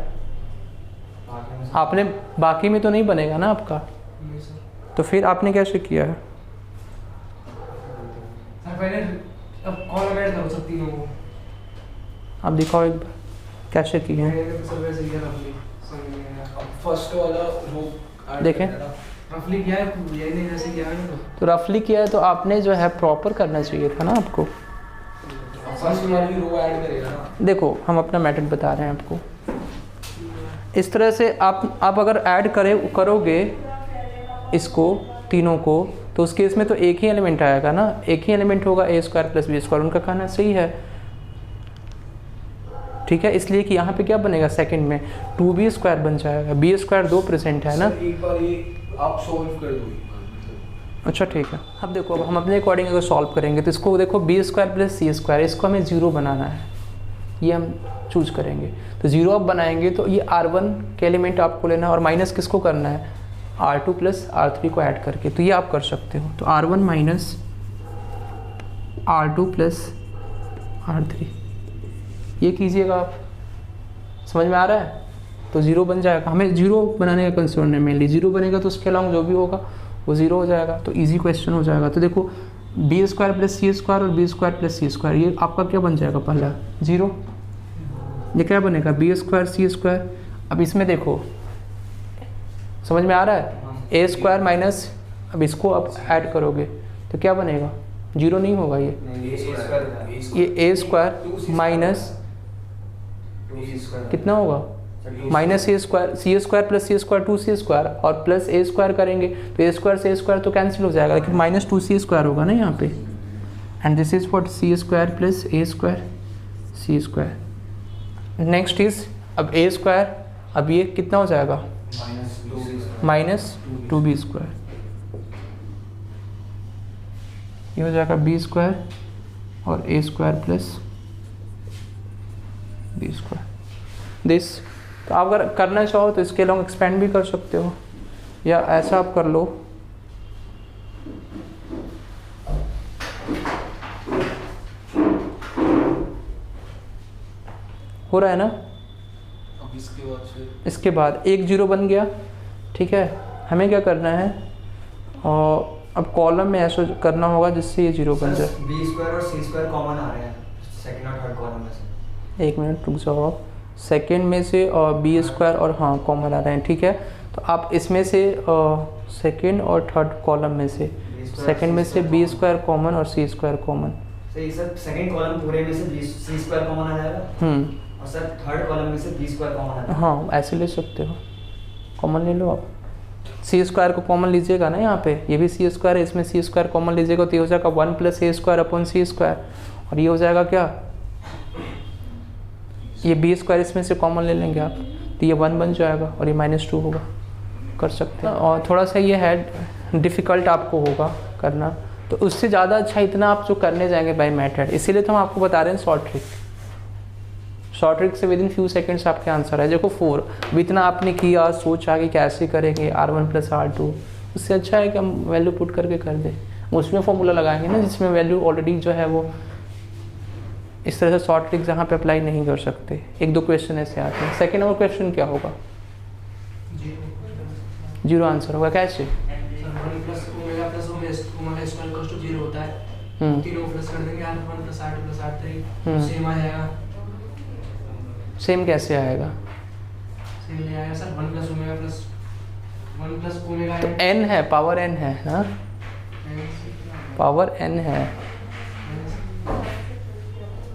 आपने बाकी में तो नहीं बनेगा ना आपका, तो फिर आपने कैसे किया है?
सर पहले अब कॉलम ऐड करो सब तीनों को,
आप दिखाओ एक बार कैसे किए हैं।
मैंने सब वैसे किया रफली, समझ में आया।
फर्स्ट वाला रो
देखें।
रफली किया है, यही नहीं जैसे किया है
तो रफली किया है, तो आपने जो है प्रॉपर करना चाहिए था ना आपको।
फर्स्ट वाली रो ऐड करेगा ना।
देखो हम अपना मेथड बता रहे हैं आपको, इस तरह से आप अगर ऐड करोगे इसको तीनों को, तो उस केस में तो एक ही एलिमेंट आएगा ना, एक ही एलिमेंट होगा a² प्लस b², उनका कहना सही है, ठीक है। इसलिए कि यहाँ पे क्या बनेगा सेकंड में 2b² बन जाएगा, b² 2 प्रेजेंट है ना।
सर, एक बार ये आप सॉल्व कर दो।
अच्छा ठीक है, अब देखो, अब हम अपने अकॉर्डिंग अगर सॉल्व करेंगे तो इसको देखो b² प्लस c², इसको हमें 0 बनाना है, ये हम चूज करेंगे। तो 0 आप बनाएंगे तो ये R1 के एलिमेंट आपको लेना है और माइनस किसको करना है, R2 प्लस R3 को ऐड करके, तो ये आप कर सकते हो। तो R1 minus R2 plus R3 ये कीजिएगा आप, समझ में आ रहा है? तो 0 बन जाएगा, हमें 0 बनाने का कंसर्न है मेनली, 0 बनेगा तो उसके अलावा जो भी होगा वो 0 हो जाएगा, तो इजी क्वेश्चन हो जाएगा। तो देखो b² प्लस c² और b² प्लस c², ये आपका क्या बन जाएगा, पहला 0, ये क्या बनेगा b² c²। अब इसमें देखो समझ में आ रहा है, a² माइनस, अब इसको आप ऐड करोगे तो क्या बनेगा, 0 नहीं होगा ये a² माइनस कितना होगा, minus c² plus c² 2c² और प्लस a² करेंगे तो a² से a² तो कैंसिल हो जाएगा, लेकिन माइनस 2c² होगा ना यहाँ पे, and this is what c² plus a² c²। Next is अब a², अब ये कितना हो जाएगा माइनस 2b², ये हो जाएगा b² और a² प्लस b²। दिस तो आप अगर करना चाहो तो इसके लॉन्ग एक्सपेंड भी कर सकते हो, या ऐसा आप कर लो, हो रहा है ना।
अब इसके बाद से
इसके बाद 1 0 बन गया, ठीक है, हमें क्या करना है, और अब कॉलम में ऐसा करना होगा जिससे ये 0 बन जाए।
बी स्क्वायर और सी स्क्वायर कॉमन आ रहे हैं सेकंड और थर्ड कॉलम में से।
एक मिनट रुक जाओ आप, सेकेंड में से और बी स्क्वायर और हाँ कॉमन आ रहे हैं, ठीक है। तो आप इसमें से सेकेंड और थर्ड कॉलम में से, सेकेंड में से बी स्क्वायर कॉमन और सी स्क्वायर कॉमन।
सही सर, सेकंड कॉलम पूरे में से सी स्क्वायर कॉमन आ जाएगा और सर थर्ड कॉलम में से बी स्क्वायर कॉमन आ जाएगा।
हाँ ऐसे ले सकते हो, कॉमन ले लो आप। सी स्क्वायर को कॉमन लीजिएगा ना, यहाँ पे ये भी सी स्क्वायर है, इसमें सी स्क्वायर कॉमन लीजिएगा तो ये हो जाएगा 1 + a square upon C square, और ये हो जाएगा क्या, ये बी स्क्वायर इसमें से कॉमन ले लेंगे आप तो ये 1 बन जाएगा और ये -2 होगा। कर सकते हैं, और थोड़ा सा ये है डिफ़िकल्ट आपको होगा करना, तो उससे ज़्यादा अच्छा इतना आप जो करने जाएंगे बाय मेथड, इसीलिए तो हम आपको बता रहे हैं शॉर्ट ट्रिक से विद इन फ्यू सेकंड्स आपके आंसर है। देखो 4 अब इतना आपने किया, सोचा कि कैसे करेंगे R1 + R2, उससे अच्छा है कि हम वैल्यू पुट करके कर दें। उसमें फॉर्मूला लगाएंगे ना जिसमें वैल्यू ऑलरेडी जो है वो, इस तरह से शॉर्ट ट्रिक जहाँ पे अप्लाई नहीं कर सकते। 1-2 क्वेश्चन ऐसे आते हैं। सेकेंड नंबर क्वेश्चन क्या होगा, 0 आंसर होगा। कैसे,
1 + omega + omega square equals to 0 होता है, तीनों प्लस कर देंगे, R1 + R2 + R3 सेम आ जाएगा।
सेम कैसे आएगा,
सेम नहीं आएगा सर, 1 + ओमेगा
तो n है, पावर n है ना, पावर n है।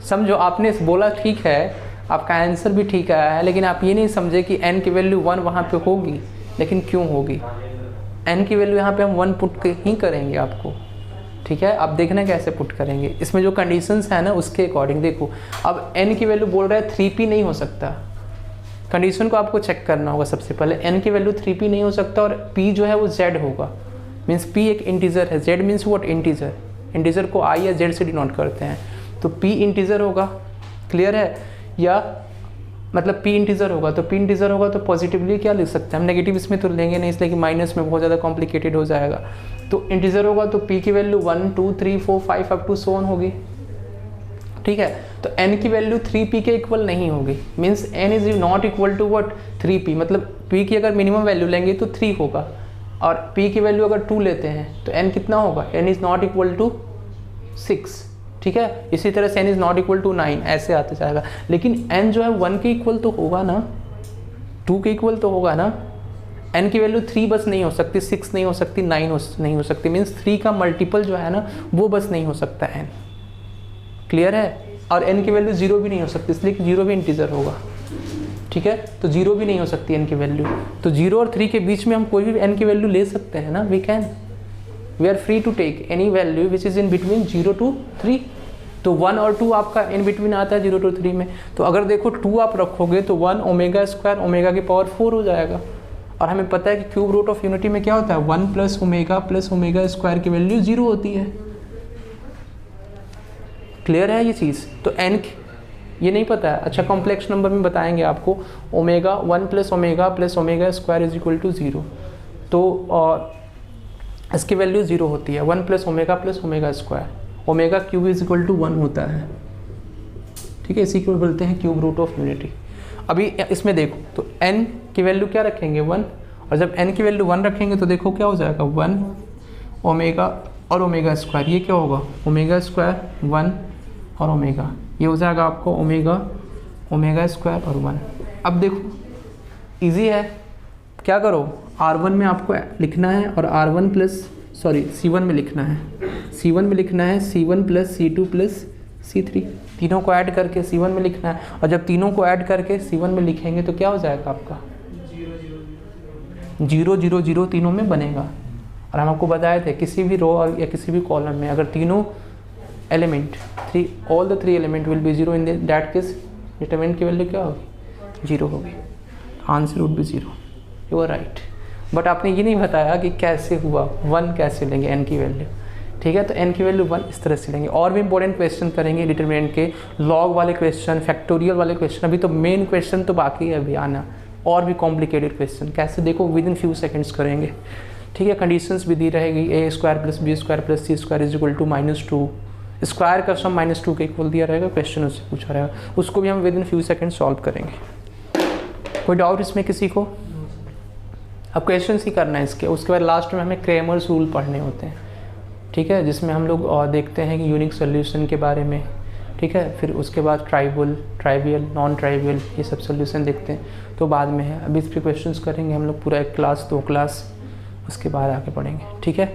समझो आपने बोला ठीक है, आपका आंसर भी ठीक आया है, लेकिन आप ये नहीं समझे कि n की वैल्यू 1 वहाँ पे होगी, लेकिन क्यों होगी, n की वैल्यू यहाँ पे हम 1 पुट ही करेंगे आपको, ठीक है। आप देखना कैसे पुट करेंगे, इसमें जो कंडीशंस है ना उसके अकॉर्डिंग। देखो अब n की वैल्यू बोल रहा है 3p नहीं हो सकता, कंडीशन को आपको चेक करना होगा सबसे पहले। n की वैल्यू 3p नहीं हो सकता और p जो है वो z होगा, मीन्स p एक इंटीजर है, z means what, integer. Integer को i या z से डिनोट करते हैं, तो p इंटीजर होगा, क्लियर है, या मतलब p इंटीजर होगा, तो p इंटीजर होगा तो पॉजिटिवली क्या लिख सकते हैं हम, नेगेटिव इसमें तो लेंगे नहीं, इसलिए कि माइनस में बहुत ज़्यादा कॉम्प्लिकेटेड हो जाएगा। तो इंटीजर होगा तो p की value 1 2 3 4 5 up to so on होगी, ठीक है। तो n की वैल्यू 3p के इक्वल नहीं होगी, means n is not equal to what, 3p, मतलब p की अगर मिनिमम वैल्यू लेंगे तो 3 होगा, और p की वैल्यू अगर 2 लेते हैं तो n कितना होगा, n is not equal to 6, ठीक है। इसी तरह से n is not equal to 9, ऐसे आते जाएगा। लेकिन n जो है 1 के इक्वल तो होगा ना, 2 के इक्वल तो होगा ना। n की वैल्यू 3 बस नहीं हो सकती, 6 नहीं हो सकती, 9 नहीं हो सकती, मीन्स 3 का मल्टीपल जो है ना वो बस नहीं हो सकता n, क्लियर है। और n की वैल्यू 0 भी नहीं हो सकती, इसलिए कि 0 भी इंटीजर होगा, ठीक है। तो 0 भी नहीं हो सकती n की वैल्यू, तो 0 और 3 के बीच में हम कोई भी n की वैल्यू ले सकते हैं ना, we are free to take any value which is in between 0 to 3। तो 1 और 2 आपका इन बिटवीन आता है 0 to 3 में, तो अगर देखो 2 आप रखोगे तो 1 ओमेगा स्क्वायर ओमेगा की पावर 4 हो जाएगा, और हमें पता है कि क्यूब रूट ऑफ यूनिटी में क्या होता है, 1 + ओमेगा स्क्वायर की वैल्यू 0 होती है, क्लियर है ये चीज़। तो n ये नहीं पता है, अच्छा कॉम्प्लेक्स नंबर में बताएंगे आपको, omega 1 + omega square is equal to 0, तो इसकी वैल्यू 0 होती है, 1 + omega square, omega cube is equal to 1 होता है, ठीक है। इसी को बोलते हैं क्यूब रूट ऑफ यूनिटी। अभी इसमें देखो तो n की वैल्यू क्या रखेंगे 1, और जब n की वैल्यू 1 रखेंगे तो देखो क्या हो जाएगा 1 ओमेगा और ओमेगा स्क्वायर, ये क्या होगा ओमेगा स्क्वायर 1 और ओमेगा, ये हो जाएगा आपको ओमेगा स्क्वायर और 1। अब देखो इजी है, क्या करो R1 में आपको लिखना है और C1 में लिखना है, C1 में लिखना है C1 + C2 + C3, तीनों को ऐड करके C1 में लिखना है, और जब तीनों को ऐड करके C1 में लिखेंगे तो क्या हो जाएगा आपका 0 0 0 तीनों में बनेगा। और हम आपको बताए थे किसी भी रो और या किसी भी कॉलम में अगर तीनों element all the 3 element will be 0 in that case determinant की वैल्यू क्या होगी 0 होगी, answer would be 0, you are right. But आपने ये नहीं बताया कि कैसे हुआ, 1 कैसे लेंगे n की वैल्यू, ठीक है। तो n की वैल्यू 1 इस तरह से लेंगे। और भी इंपॉर्टेंट क्वेश्चन करेंगे डिटरमिनेंट के, लॉग वाले क्वेश्चन, फैक्टोरियल वाले क्वेश्चन, अभी तो मेन क्वेश्चन तो बाकी है अभी आना, और भी कॉम्प्लिकेटेड क्वेश्चन कैसे देखो विद इन फ्यू सेकेंड्स करेंगे, ठीक है। कंडीशंस भी दी रहेगी, a² + b² + c² is equal to -2, square का सम -2 के इक्वल दिया रहेगा, क्वेश्चन उससे पूछा रहेगा, उसको भी हम with in few second solve करेंगे। कोई डाउट इसमें किसी को? अब क्वेश्चंस ही करना है इसके, उसके बाद लास्ट में हमें क्रेमर्स रूल पढ़ने होते हैं, ठीक है, जिसमें हम लोग देखते हैं कि यूनिक सोल्यूशन के बारे में, ठीक है, फिर उसके बाद ट्राइवियल, नॉन ट्राइवियल, ये सब सोल्यूशन देखते हैं, तो बाद में है। अभी इस पर क्वेश्चंस करेंगे हम लोग पूरा 1 क्लास 2 क्लास, उसके बाद आगे पढ़ेंगे, ठीक है।